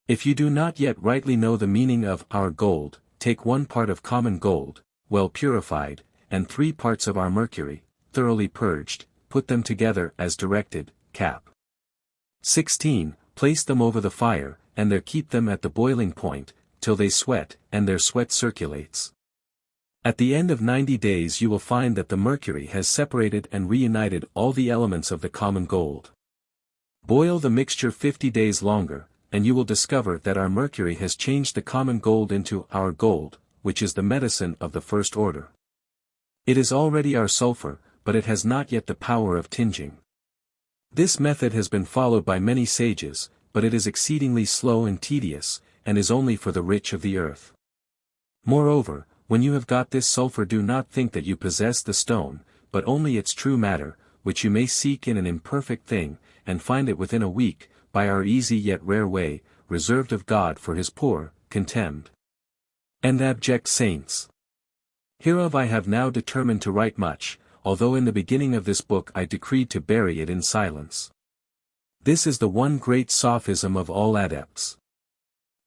If you do not yet rightly know the meaning of our gold, take 1 part of common gold, well purified, and 3 parts of our mercury, thoroughly purged, put them together as directed, cap. 16. Place them over the fire, and there keep them at the boiling point, till they sweat, and their sweat circulates. At the end of 90 days you will find that the mercury has separated and reunited all the elements of the common gold. Boil the mixture 50 days longer, and you will discover that our mercury has changed the common gold into our gold, which is the medicine of the first order. It is already our sulphur, but it has not yet the power of tinging. This method has been followed by many sages, but it is exceedingly slow and tedious, and is only for the rich of the earth. Moreover, when you have got this sulphur, do not think that you possess the stone, but only its true matter, which you may seek in an imperfect thing, and find it within a week, by our easy yet rare way, reserved of God for his poor, contemned, and abject saints. Hereof I have now determined to write much, although in the beginning of this book I decreed to bury it in silence. This is the one great sophism of all adepts.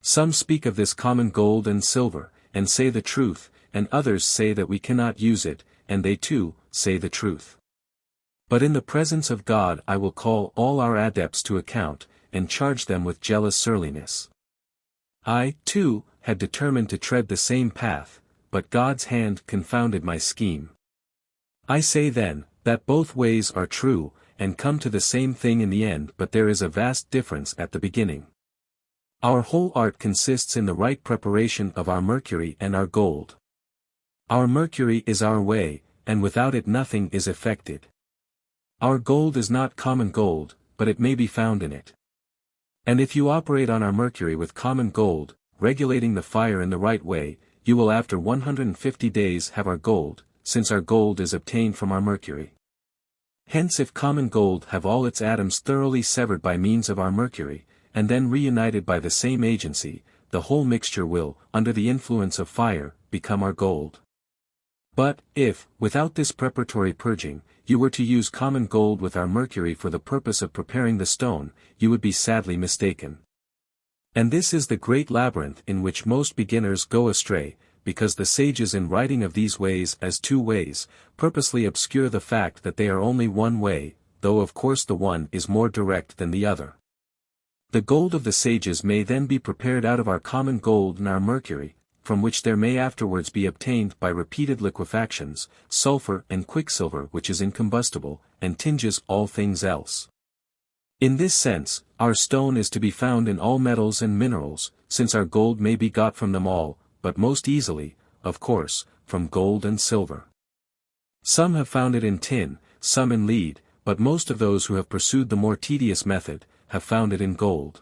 Some speak of this common gold and silver, and say the truth, and others say that we cannot use it, and they too say the truth. But in the presence of God I will call all our adepts to account, and charge them with jealous surliness. I, too, had determined to tread the same path, but God's hand confounded my scheme. I say then, that both ways are true, and come to the same thing in the end, but there is a vast difference at the beginning. Our whole art consists in the right preparation of our mercury and our gold. Our mercury is our way, and without it nothing is effected. Our gold is not common gold, but it may be found in it. And if you operate on our mercury with common gold, regulating the fire in the right way, you will after 150 days have our gold, since our gold is obtained from our mercury. Hence if common gold have all its atoms thoroughly severed by means of our mercury, and then reunited by the same agency, the whole mixture will, under the influence of fire, become our gold. But, if, without this preparatory purging, you were to use common gold with our mercury for the purpose of preparing the stone, you would be sadly mistaken. And this is the great labyrinth in which most beginners go astray, because the sages in writing of these ways as two ways, purposely obscure the fact that they are only one way, though of course the one is more direct than the other. The gold of the sages may then be prepared out of our common gold and our mercury, from which there may afterwards be obtained by repeated liquefactions, sulphur and quicksilver which is incombustible, and tinges all things else. In this sense, our stone is to be found in all metals and minerals, since our gold may be got from them all, but most easily, of course, from gold and silver. Some have found it in tin, some in lead, but most of those who have pursued the more tedious method, have found it in gold.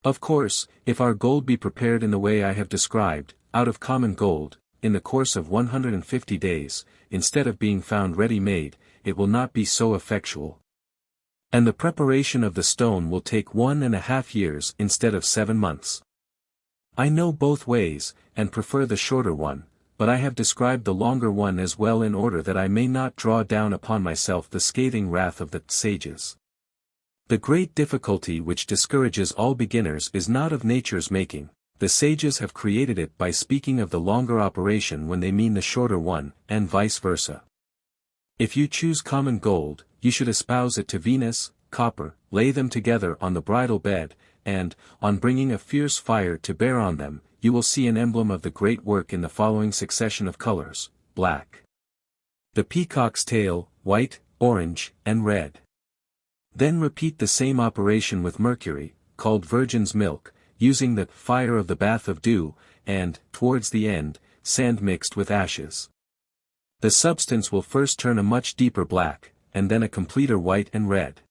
Of course, if our gold be prepared in the way I have described, out of common gold, in the course of 150 days, instead of being found ready-made, it will not be so effectual. And the preparation of the stone will take 1.5 years instead of 7 months. I know both ways, and prefer the shorter one, but I have described the longer one as well in order that I may not draw down upon myself the scathing wrath of the sages. The great difficulty which discourages all beginners is not of nature's making. The sages have created it by speaking of the longer operation when they mean the shorter one, and vice versa. If you choose common gold, you should espouse it to Venus, copper, lay them together on the bridal bed, and, on bringing a fierce fire to bear on them, you will see an emblem of the great work in the following succession of colors: black, the peacock's tail, white, orange, and red. Then repeat the same operation with mercury, called virgin's milk, using the fire of the bath of dew, and, towards the end, sand mixed with ashes. The substance will first turn a much deeper black, and then a completer white and red.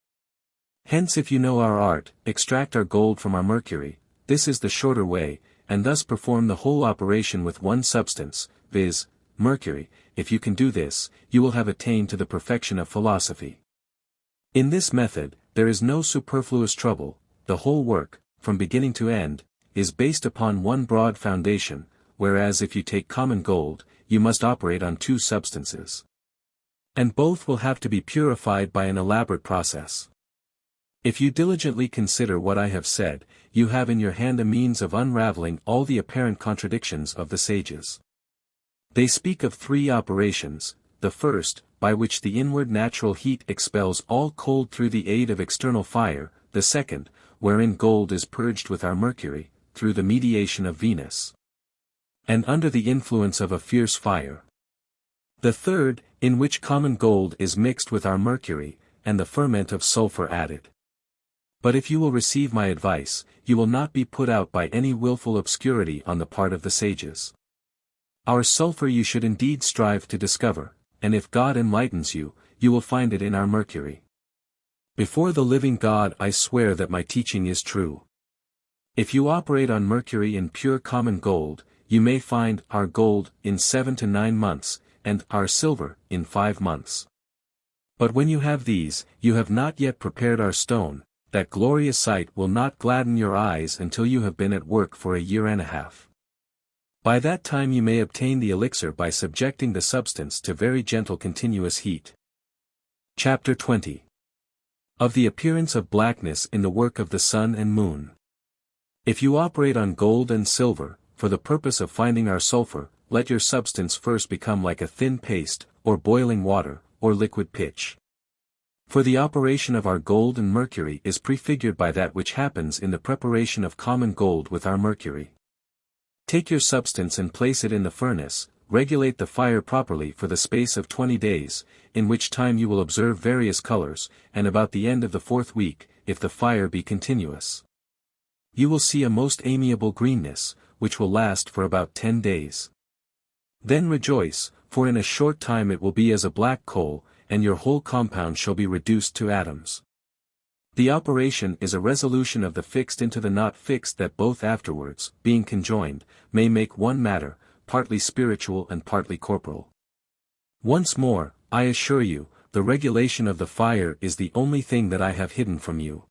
Hence, if you know our art, extract our gold from our mercury, this is the shorter way, and thus perform the whole operation with one substance, viz., mercury. If you can do this, you will have attained to the perfection of philosophy. In this method, there is no superfluous trouble. The whole work, from beginning to end, is based upon one broad foundation, whereas if you take common gold, you must operate on two substances. And both will have to be purified by an elaborate process. If you diligently consider what I have said, you have in your hand a means of unraveling all the apparent contradictions of the sages. They speak of 3 operations: the first, by which the inward natural heat expels all cold through the aid of external fire; the second, wherein gold is purged with our mercury, through the mediation of Venus, and under the influence of a fierce fire; the third, in which common gold is mixed with our mercury, and the ferment of sulphur added. But if you will receive my advice, you will not be put out by any willful obscurity on the part of the sages. Our sulphur you should indeed strive to discover, and if God enlightens you, you will find it in our mercury. Before the living God I swear that my teaching is true. If you operate on mercury in pure common gold, you may find our gold in 7 to 9 months, and our silver in 5 months. But when you have these, you have not yet prepared our stone. That glorious sight will not gladden your eyes until you have been at work for 1.5 years. By that time you may obtain the elixir by subjecting the substance to very gentle continuous heat. Chapter 20. Of the appearance of blackness in the work of the sun and moon. If you operate on gold and silver, for the purpose of finding our sulphur, let your substance first become like a thin paste, or boiling water, or liquid pitch. For the operation of our gold and mercury is prefigured by that which happens in the preparation of common gold with our mercury. Take your substance and place it in the furnace, regulate the fire properly for the space of 20 days, in which time you will observe various colors, and about the end of the 4th week, if the fire be continuous, you will see a most amiable greenness, which will last for about 10 days. Then rejoice, for in a short time it will be as a black coal, and your whole compound shall be reduced to atoms. The operation is a resolution of the fixed into the not fixed, that both afterwards, being conjoined, may make one matter, partly spiritual and partly corporal. Once more, I assure you, the regulation of the fire is the only thing that I have hidden from you.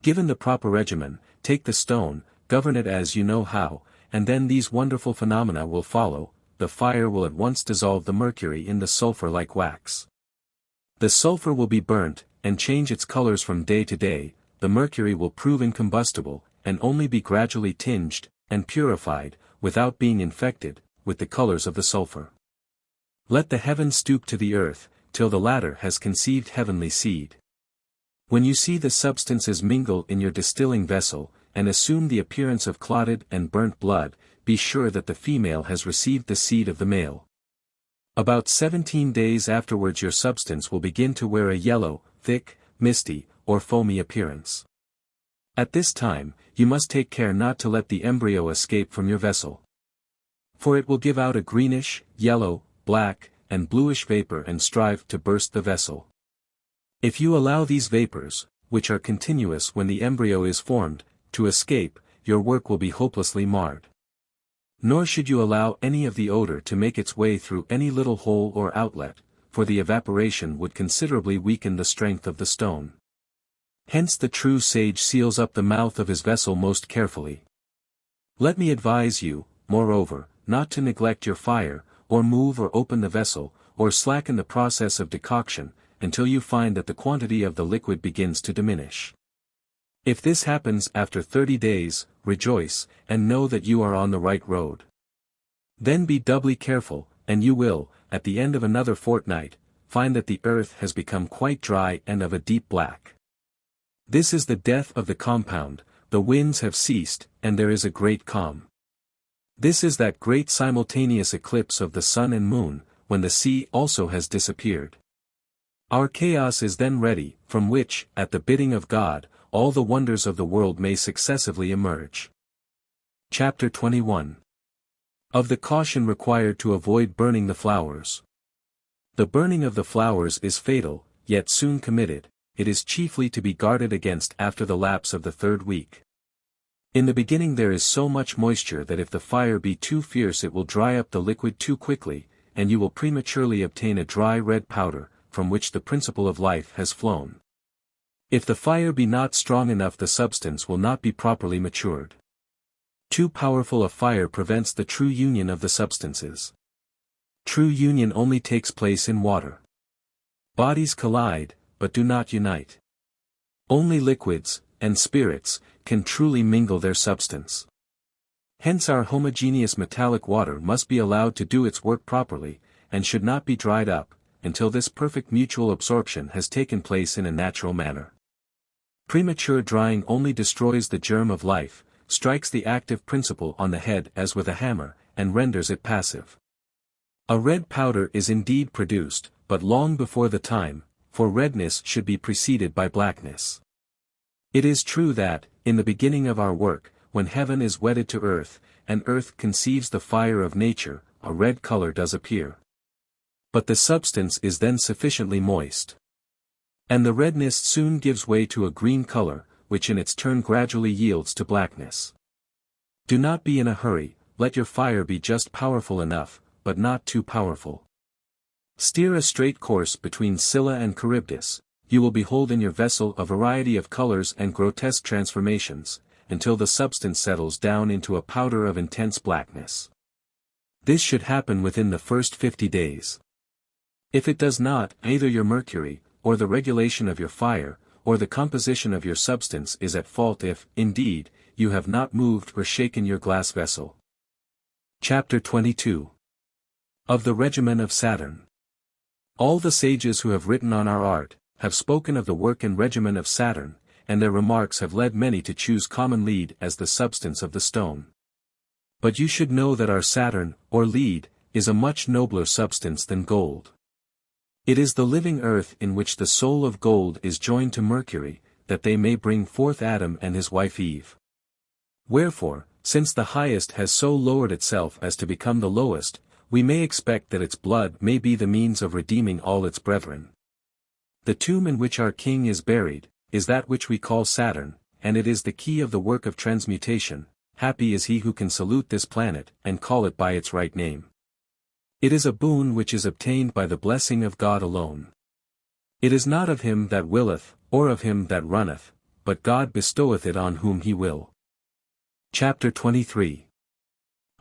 Given the proper regimen, take the stone, govern it as you know how, and then these wonderful phenomena will follow, the fire will at once dissolve the mercury in the sulphur like wax. The sulphur will be burnt, and change its colors from day to day, the mercury will prove incombustible, and only be gradually tinged, and purified, without being infected, with the colors of the sulphur. Let the heaven stoop to the earth, till the latter has conceived heavenly seed. When you see the substances mingle in your distilling vessel, and assume the appearance of clotted and burnt blood, be sure that the female has received the seed of the male. About 17 days afterwards your substance will begin to wear a yellow, thick, misty, or foamy appearance. At this time, you must take care not to let the embryo escape from your vessel. For it will give out a greenish, yellow, black, and bluish vapor and strive to burst the vessel. If you allow these vapors, which are continuous when the embryo is formed, to escape, your work will be hopelessly marred. Nor should you allow any of the odor to make its way through any little hole or outlet, for the evaporation would considerably weaken the strength of the stone. Hence the true sage seals up the mouth of his vessel most carefully. Let me advise you, moreover, not to neglect your fire, or move or open the vessel, or slacken the process of decoction, until you find that the quantity of the liquid begins to diminish. If this happens after 30 days, rejoice, and know that you are on the right road. Then be doubly careful, and you will, at the end of another fortnight, find that the earth has become quite dry and of a deep black. This is the death of the compound, the winds have ceased, and there is a great calm. This is that great simultaneous eclipse of the sun and moon, when the sea also has disappeared. Our chaos is then ready, from which, at the bidding of God, all the wonders of the world may successively emerge. Chapter 21. Of the caution required to avoid burning the flowers. The burning of the flowers is fatal, yet soon committed, it is chiefly to be guarded against after the lapse of the 3rd week. In the beginning there is so much moisture that if the fire be too fierce it will dry up the liquid too quickly, and you will prematurely obtain a dry red powder, from which the principle of life has flown. If the fire be not strong enough the substance will not be properly matured. Too powerful a fire prevents the true union of the substances. True union only takes place in water. Bodies collide, but do not unite. Only liquids, and spirits, can truly mingle their substance. Hence our homogeneous metallic water must be allowed to do its work properly, and should not be dried up, until this perfect mutual absorption has taken place in a natural manner. Premature drying only destroys the germ of life, strikes the active principle on the head as with a hammer, and renders it passive. A red powder is indeed produced, but long before the time, for redness should be preceded by blackness. It is true that, in the beginning of our work, when heaven is wedded to earth, and earth conceives the fire of nature, a red color does appear. But the substance is then sufficiently moist. And the redness soon gives way to a green color, which in its turn gradually yields to blackness. Do not be in a hurry, let your fire be just powerful enough, but not too powerful. Steer a straight course between Scylla and Charybdis, you will behold in your vessel a variety of colors and grotesque transformations, until the substance settles down into a powder of intense blackness. This should happen within the first 50 days. If it does not, either your mercury, or the regulation of your fire, or the composition of your substance is at fault if, indeed, you have not moved or shaken your glass vessel. Chapter 22. Of the Regimen of Saturn. All the sages who have written on our art, have spoken of the work and regimen of Saturn, and their remarks have led many to choose common lead as the substance of the stone. But you should know that our Saturn, or lead, is a much nobler substance than gold. It is the living earth in which the soul of gold is joined to Mercury, that they may bring forth Adam and his wife Eve. Wherefore, since the highest has so lowered itself as to become the lowest, we may expect that its blood may be the means of redeeming all its brethren. The tomb in which our king is buried, is that which we call Saturn, and it is the key of the work of transmutation. Happy is he who can salute this planet, and call it by its right name. It is a boon which is obtained by the blessing of God alone. It is not of him that willeth, or of him that runneth, but God bestoweth it on whom he will. Chapter 23.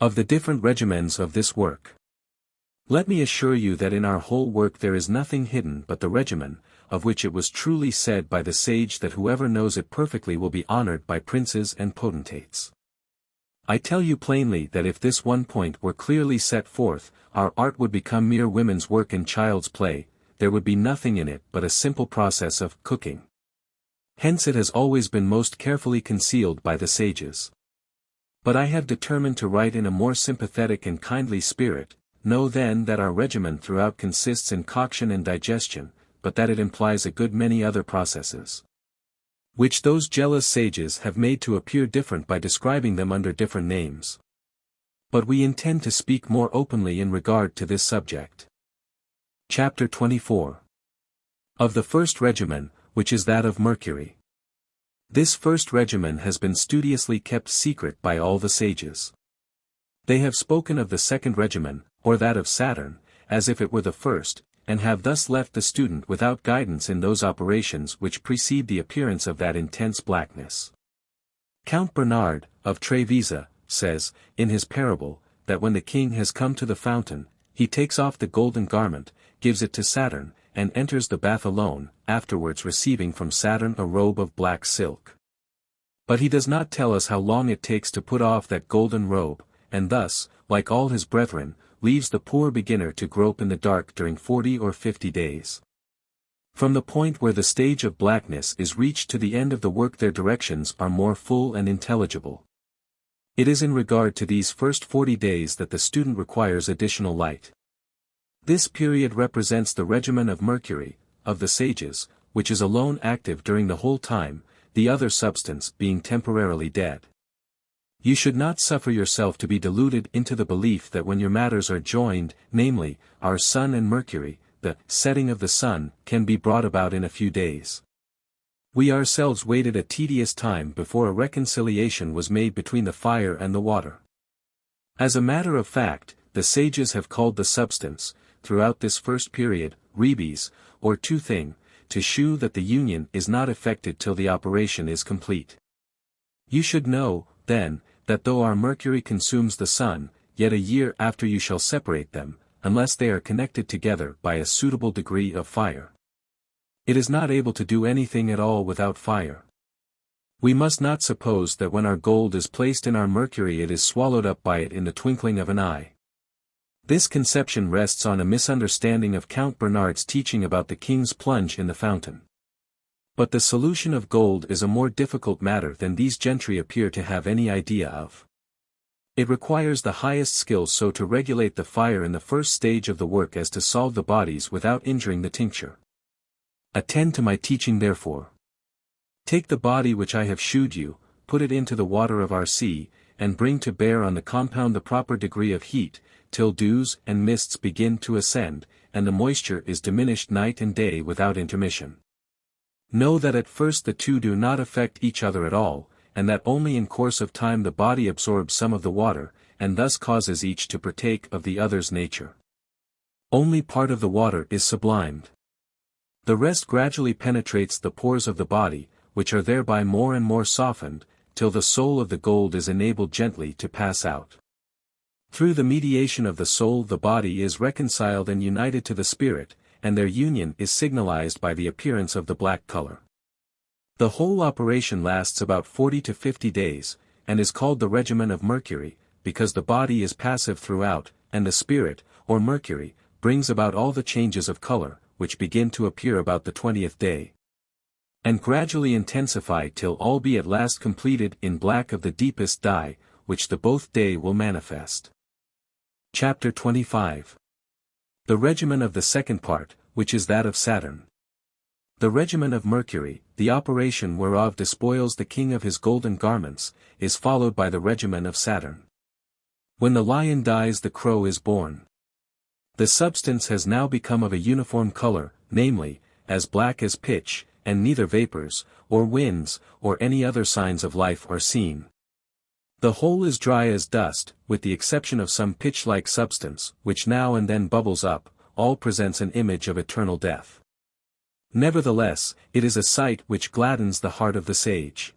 Of the different regimens of this work. Let me assure you that in our whole work there is nothing hidden but the regimen, of which it was truly said by the sage that whoever knows it perfectly will be honored by princes and potentates. I tell you plainly that if this one point were clearly set forth, our art would become mere women's work and child's play, there would be nothing in it but a simple process of cooking. Hence it has always been most carefully concealed by the sages. But I have determined to write in a more sympathetic and kindly spirit. Know then that our regimen throughout consists in coction and digestion, but that it implies a good many other processes, which those jealous sages have made to appear different by describing them under different names. But we intend to speak more openly in regard to this subject. Chapter 24. Of the first regimen, which is that of Mercury. This first regimen has been studiously kept secret by all the sages. They have spoken of the second regimen, or that of Saturn, as if it were the first, and have thus left the student without guidance in those operations which precede the appearance of that intense blackness. Count Bernard, of Treviso, says, in his parable, that when the king has come to the fountain, he takes off the golden garment, gives it to Saturn, and enters the bath alone, afterwards receiving from Saturn a robe of black silk. But he does not tell us how long it takes to put off that golden robe, and thus, like all his brethren, leaves the poor beginner to grope in the dark during 40 or 50 days. From the point where the stage of blackness is reached to the end of the work their directions are more full and intelligible. It is in regard to these first 40 days that the student requires additional light. This period represents the regimen of Mercury, of the sages, which is alone active during the whole time, the other substance being temporarily dead. You should not suffer yourself to be deluded into the belief that when your matters are joined, namely, our Sun and Mercury, the setting of the Sun can be brought about in a few days. We ourselves waited a tedious time before a reconciliation was made between the fire and the water. As a matter of fact, the sages have called the substance, throughout this first period, rebes, or two-thing, to shew that the union is not effected till the operation is complete. You should know, then, that though our Mercury consumes the Sun, yet a year after you shall separate them, unless they are connected together by a suitable degree of fire. It is not able to do anything at all without fire. We must not suppose that when our gold is placed in our Mercury it is swallowed up by it in the twinkling of an eye. This conception rests on a misunderstanding of Count Bernard's teaching about the king's plunge in the fountain. But the solution of gold is a more difficult matter than these gentry appear to have any idea of. It requires the highest skill so to regulate the fire in the first stage of the work as to solve the bodies without injuring the tincture. Attend to my teaching therefore. Take the body which I have shewed you, put it into the water of our sea, and bring to bear on the compound the proper degree of heat, till dews and mists begin to ascend, and the moisture is diminished night and day without intermission. Know that at first the two do not affect each other at all, and that only in course of time the body absorbs some of the water, and thus causes each to partake of the other's nature. Only part of the water is sublimed. The rest gradually penetrates the pores of the body, which are thereby more and more softened, till the soul of the gold is enabled gently to pass out. Through the mediation of the soul the body is reconciled and united to the spirit, and their union is signalized by the appearance of the black color. The whole operation lasts about 40 to 50 days, and is called the regimen of Mercury, because the body is passive throughout, and the spirit, or Mercury, brings about all the changes of color, which begin to appear about the 20th day, and gradually intensify till all be at last completed in black of the deepest dye, which the both day will manifest. Chapter 25. The regimen of the second part, which is that of Saturn. The regimen of Mercury, the operation whereof despoils the king of his golden garments, is followed by the regimen of Saturn. When the lion dies the crow is born. The substance has now become of a uniform color, namely, as black as pitch, and neither vapors, or winds, or any other signs of life are seen. The whole is dry as dust, with the exception of some pitch-like substance, which now and then bubbles up, all presents an image of eternal death. Nevertheless, it is a sight which gladdens the heart of the sage.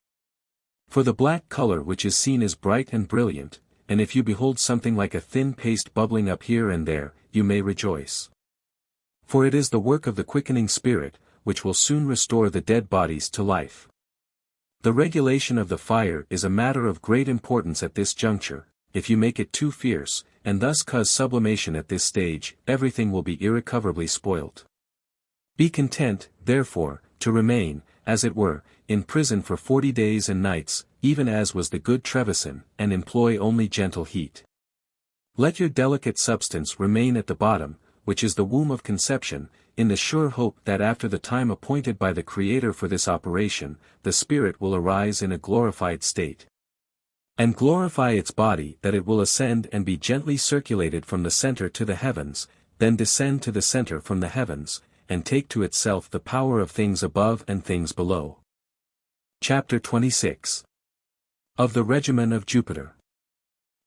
For the black color which is seen is bright and brilliant, and if you behold something like a thin paste bubbling up here and there, you may rejoice. For it is the work of the quickening Spirit, which will soon restore the dead bodies to life. The regulation of the fire is a matter of great importance at this juncture. If you make it too fierce, and thus cause sublimation at this stage, everything will be irrecoverably spoilt. Be content, therefore, to remain, as it were, in prison for 40 days and nights, even as was the good Trevisan, and employ only gentle heat. Let your delicate substance remain at the bottom, which is the womb of conception, in the sure hope that after the time appointed by the Creator for this operation, the Spirit will arise in a glorified state. And glorify its body that it will ascend and be gently circulated from the center to the heavens, then descend to the center from the heavens, and take to itself the power of things above and things below. Chapter 26. Of the Regimen of Jupiter.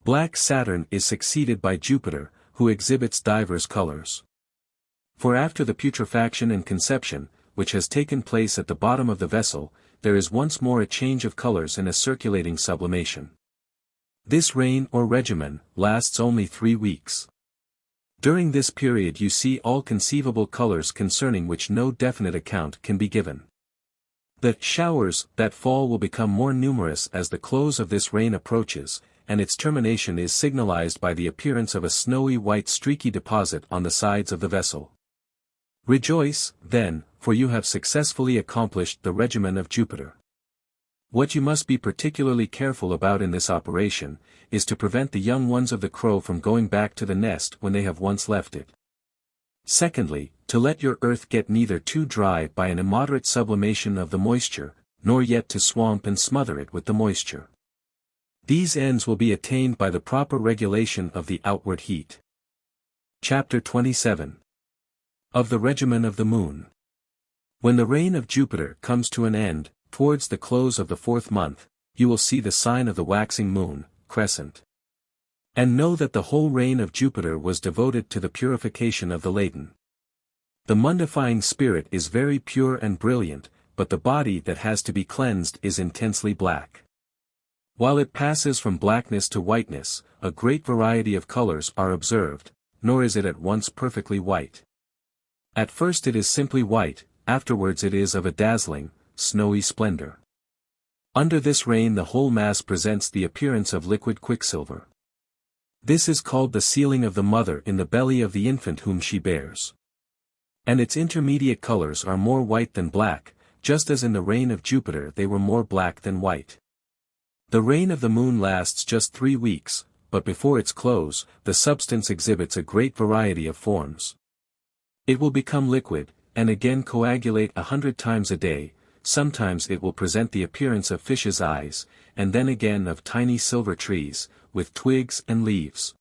Black Saturn is succeeded by Jupiter, who exhibits divers colors. For after the putrefaction and conception, which has taken place at the bottom of the vessel, there is once more a change of colors and a circulating sublimation. This reign or regimen lasts only 3 weeks. During this period you see all conceivable colors concerning which no definite account can be given. The showers that fall will become more numerous as the close of this reign approaches, and its termination is signalized by the appearance of a snowy white streaky deposit on the sides of the vessel. Rejoice, then, for you have successfully accomplished the regimen of Jupiter. What you must be particularly careful about in this operation, is to prevent the young ones of the crow from going back to the nest when they have once left it. Secondly, to let your earth get neither too dry by an immoderate sublimation of the moisture, nor yet to swamp and smother it with the moisture. These ends will be attained by the proper regulation of the outward heat. Chapter 27. Of the Regimen of the Moon. When the reign of Jupiter comes to an end, towards the close of the 4th month, you will see the sign of the waxing moon, crescent. And know that the whole reign of Jupiter was devoted to the purification of the laden. The mundifying spirit is very pure and brilliant, but the body that has to be cleansed is intensely black. While it passes from blackness to whiteness, a great variety of colors are observed, nor is it at once perfectly white. At first it is simply white, afterwards it is of a dazzling, snowy splendor. Under this reign the whole mass presents the appearance of liquid quicksilver. This is called the sealing of the mother in the belly of the infant whom she bears. And its intermediate colors are more white than black, just as in the reign of Jupiter they were more black than white. The reign of the moon lasts just 3 weeks, but before its close, the substance exhibits a great variety of forms. It will become liquid, and again coagulate 100 times a day. Sometimes it will present the appearance of fishes' eyes, and then again of tiny silver trees, with twigs and leaves.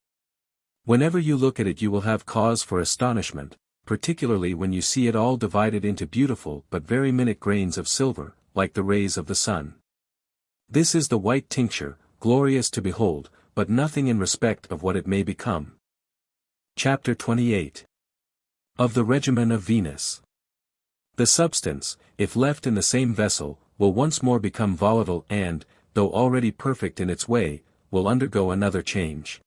Whenever you look at it you will have cause for astonishment, particularly when you see it all divided into beautiful but very minute grains of silver, like the rays of the sun. This is the white tincture, glorious to behold, but nothing in respect of what it may become. Chapter 28. Of the Regimen of Venus. The substance, if left in the same vessel, will once more become volatile and, though already perfect in its way, will undergo another change.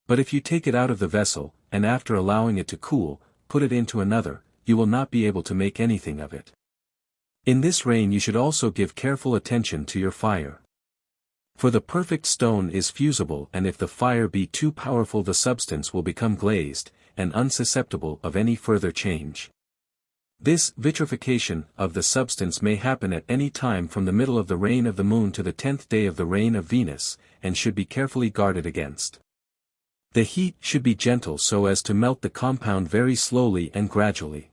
But if you take it out of the vessel, and after allowing it to cool, put it into another, you will not be able to make anything of it. In this reign you should also give careful attention to your fire. For the perfect stone is fusible, and if the fire be too powerful the substance will become glazed, and unsusceptible of any further change. This vitrification of the substance may happen at any time from the middle of the reign of the moon to the 10th day of the reign of Venus, and should be carefully guarded against. The heat should be gentle so as to melt the compound very slowly and gradually.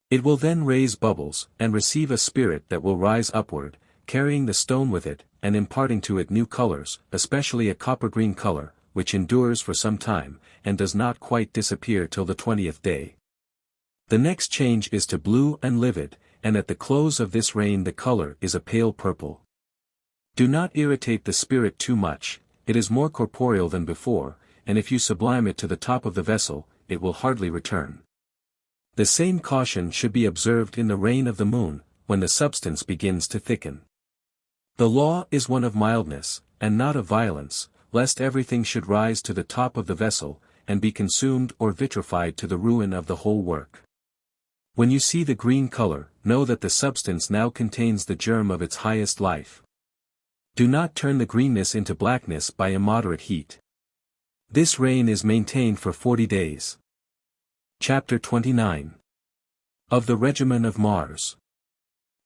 It will then raise bubbles, and receive a spirit that will rise upward, carrying the stone with it, and imparting to it new colors, especially a copper-green color, which endures for some time, and does not quite disappear till the 20th day. The next change is to blue and livid, and at the close of this reign the color is a pale purple. Do not irritate the spirit too much, it is more corporeal than before, and if you sublime it to the top of the vessel, it will hardly return. The same caution should be observed in the reign of the moon, when the substance begins to thicken. The law is one of mildness, and not of violence, lest everything should rise to the top of the vessel, and be consumed or vitrified to the ruin of the whole work. When you see the green color, know that the substance now contains the germ of its highest life. Do not turn the greenness into blackness by immoderate heat. This rain is maintained for 40 days. Chapter 29. Of the Regimen of Mars.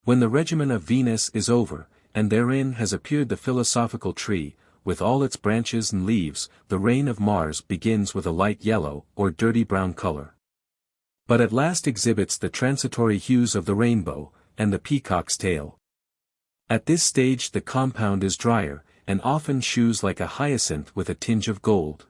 When the regimen of Venus is over, and therein has appeared the philosophical tree, with all its branches and leaves, the reign of Mars begins with a light yellow, or dirty brown color. But at last exhibits the transitory hues of the rainbow, and the peacock's tail. At this stage the compound is drier, and often shews like a hyacinth with a tinge of gold.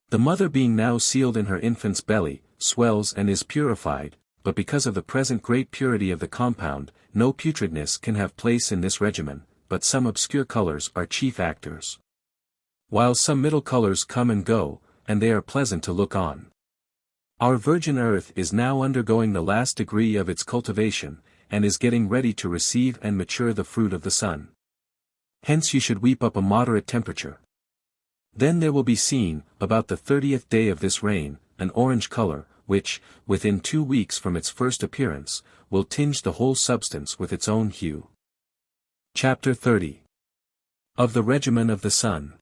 The mother being now sealed in her infant's belly, swells and is purified, but because of the present great purity of the compound, no putridness can have place in this regimen, but some obscure colors are chief actors. While some middle colors come and go, and they are pleasant to look on. Our virgin earth is now undergoing the last degree of its cultivation, and is getting ready to receive and mature the fruit of the sun. Hence you should weep up a moderate temperature. Then there will be seen, about the 30th day of this reign, an orange color, which, within 2 weeks from its first appearance, will tinge the whole substance with its own hue. Chapter 30. Of the Regimen of the Sun.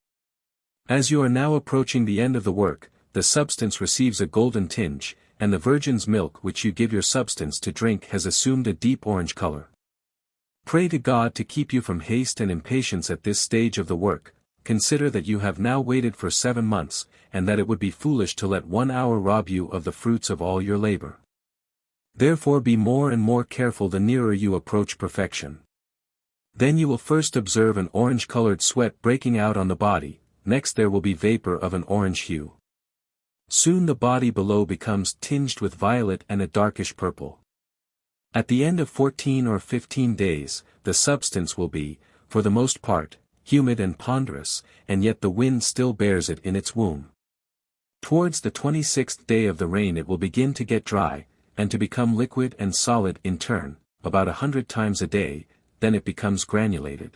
As you are now approaching the end of the work, the substance receives a golden tinge, and the virgin's milk which you give your substance to drink has assumed a deep orange color. Pray to God to keep you from haste and impatience at this stage of the work. Consider that you have now waited for 7 months, and that it would be foolish to let 1 hour rob you of the fruits of all your labor. Therefore be more and more careful the nearer you approach perfection. Then you will first observe an orange-colored sweat breaking out on the body, next there will be vapor of an orange hue. Soon the body below becomes tinged with violet and a darkish purple. At the end of 14 or 15 days, the substance will be, for the most part, humid and ponderous, and yet the wind still bears it in its womb. Towards the 26th day of the reign it will begin to get dry, and to become liquid and solid in turn, about 100 times a day, then it becomes granulated.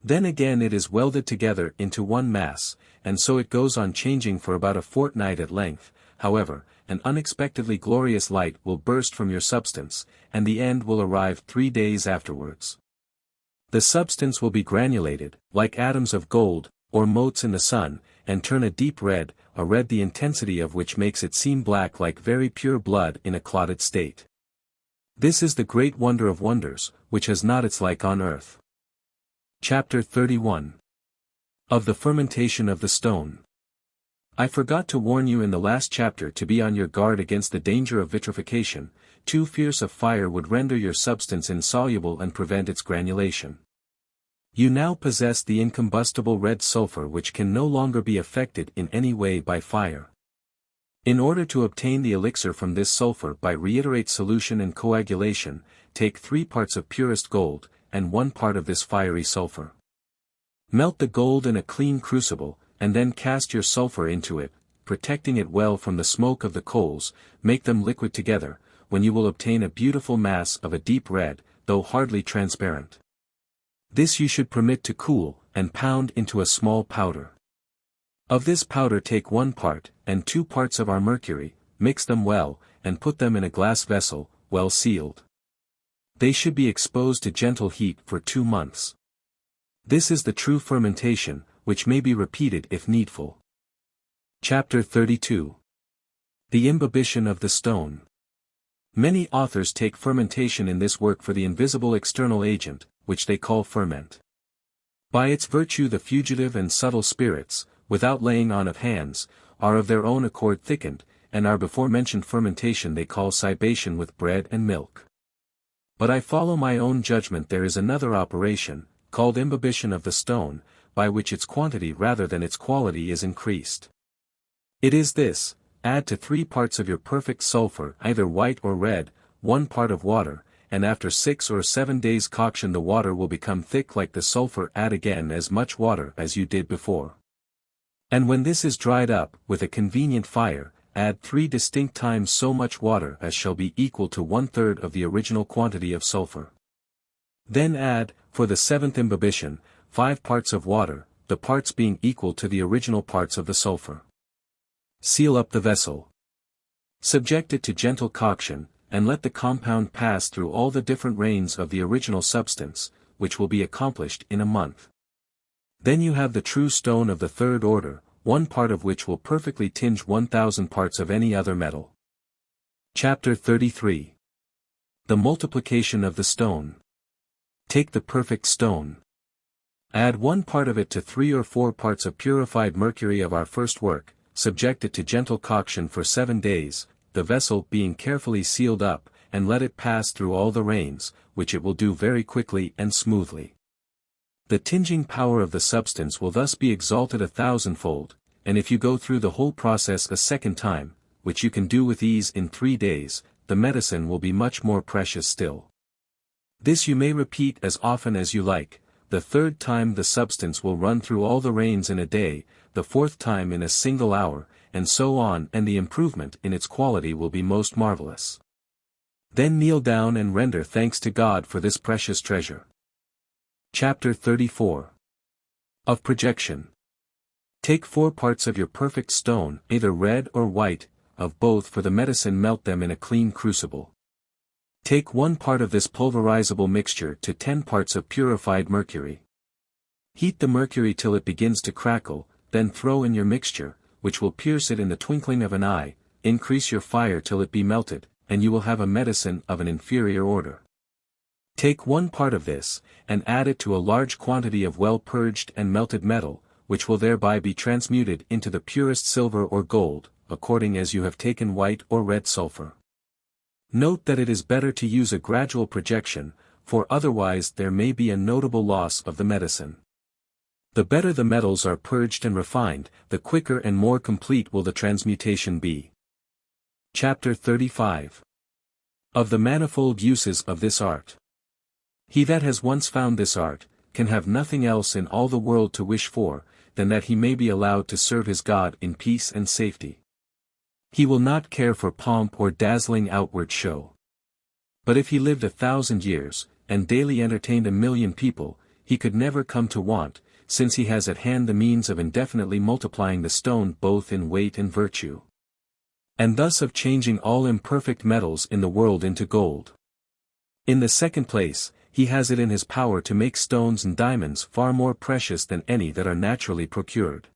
Then again it is welded together into one mass, and so it goes on changing for about a fortnight at length. However, an unexpectedly glorious light will burst from your substance, and the end will arrive 3 days afterwards. The substance will be granulated, like atoms of gold, or motes in the sun, and turn a deep red, a red the intensity of which makes it seem black like very pure blood in a clotted state. This is the great wonder of wonders, which has not its like on earth. Chapter 31. Of the Fermentation of the Stone. I forgot to warn you in the last chapter to be on your guard against the danger of vitrification. Too fierce a fire would render your substance insoluble and prevent its granulation. You now possess the incombustible red sulphur which can no longer be affected in any way by fire. In order to obtain the elixir from this sulphur by reiterate solution and coagulation, take 3 parts of purest gold, and 1 part of this fiery sulphur. Melt the gold in a clean crucible, and then cast your sulphur into it, protecting it well from the smoke of the coals, make them liquid together, when you will obtain a beautiful mass of a deep red, though hardly transparent. This you should permit to cool, and pound into a small powder. Of this powder take 1 part, and 2 parts of our mercury, mix them well, and put them in a glass vessel, well sealed. They should be exposed to gentle heat for 2 months. This is the true fermentation, which may be repeated if needful. Chapter 32. The Imbibition of the Stone. Many authors take fermentation in this work for the invisible external agent, which they call ferment. By its virtue the fugitive and subtle spirits, without laying on of hands, are of their own accord thickened, and our before mentioned fermentation they call cibation with bread and milk. But I follow my own judgment there is another operation, called imbibition of the stone, by which its quantity rather than its quality is increased. It is this: add to 3 parts of your perfect sulphur either white or red, 1 part of water, and after 6 or 7 days coction the water will become thick like the sulphur. Add again as much water as you did before. And when this is dried up, with a convenient fire, add 3 distinct times so much water as shall be equal to 1/3 of the original quantity of sulphur. Then add, for the 7th imbibition, 5 parts of water, the parts being equal to the original parts of the sulphur. Seal up the vessel. Subject it to gentle coction, and let the compound pass through all the different rains of the original substance, which will be accomplished in a month. Then you have the true stone of the third order, one part of which will perfectly tinge 1,000 parts of any other metal. Chapter 33. The multiplication of the stone. Take the perfect stone. Add 1 part of it to 3 or 4 parts of purified mercury of our first work, subject it to gentle coction for 7 days, the vessel being carefully sealed up, and let it pass through all the rains, which it will do very quickly and smoothly. The tinging power of the substance will thus be exalted 1,000-fold, and if you go through the whole process a second time, which you can do with ease in 3 days, the medicine will be much more precious still. This you may repeat as often as you like. The third time the substance will run through all the rains in a day, the fourth time in a single hour, and so on, and the improvement in its quality will be most marvelous. Then kneel down and render thanks to God for this precious treasure. Chapter 34. Of Projection. Take 4 parts of your perfect stone, either red or white, of both for the medicine, melt them in a clean crucible. Take 1 part of this pulverizable mixture to 10 parts of purified mercury. Heat the mercury till it begins to crackle, then throw in your mixture, which will pierce it in the twinkling of an eye. Increase your fire till it be melted, and you will have a medicine of an inferior order. Take 1 part of this, and add it to a large quantity of well-purged and melted metal, which will thereby be transmuted into the purest silver or gold, according as you have taken white or red sulphur. Note that it is better to use a gradual projection, for otherwise there may be a notable loss of the medicine. The better the metals are purged and refined, the quicker and more complete will the transmutation be. Chapter 35. Of the manifold uses of this art. He that has once found this art, can have nothing else in all the world to wish for, than that he may be allowed to serve his God in peace and safety. He will not care for pomp or dazzling outward show. But if he lived 1,000 years, and daily entertained 1,000,000 people, he could never come to want, since he has at hand the means of indefinitely multiplying the stone both in weight and virtue. And thus of changing all imperfect metals in the world into gold. In the second place, he has it in his power to make stones and diamonds far more precious than any that are naturally procured.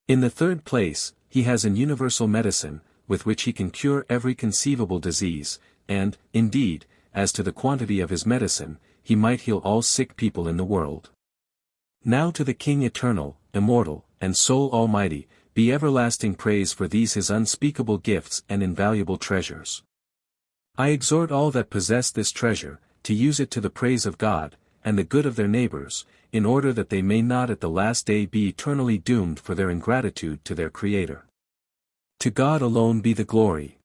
In the third place, he has an universal medicine, with which he can cure every conceivable disease, and, indeed, as to the quantity of his medicine, he might heal all sick people in the world. Now to the King eternal, immortal, and sole almighty, be everlasting praise for these his unspeakable gifts and invaluable treasures. I exhort all that possess this treasure, to use it to the praise of God, and the good of their neighbors, in order that they may not at the last day be eternally doomed for their ingratitude to their Creator. To God alone be the glory,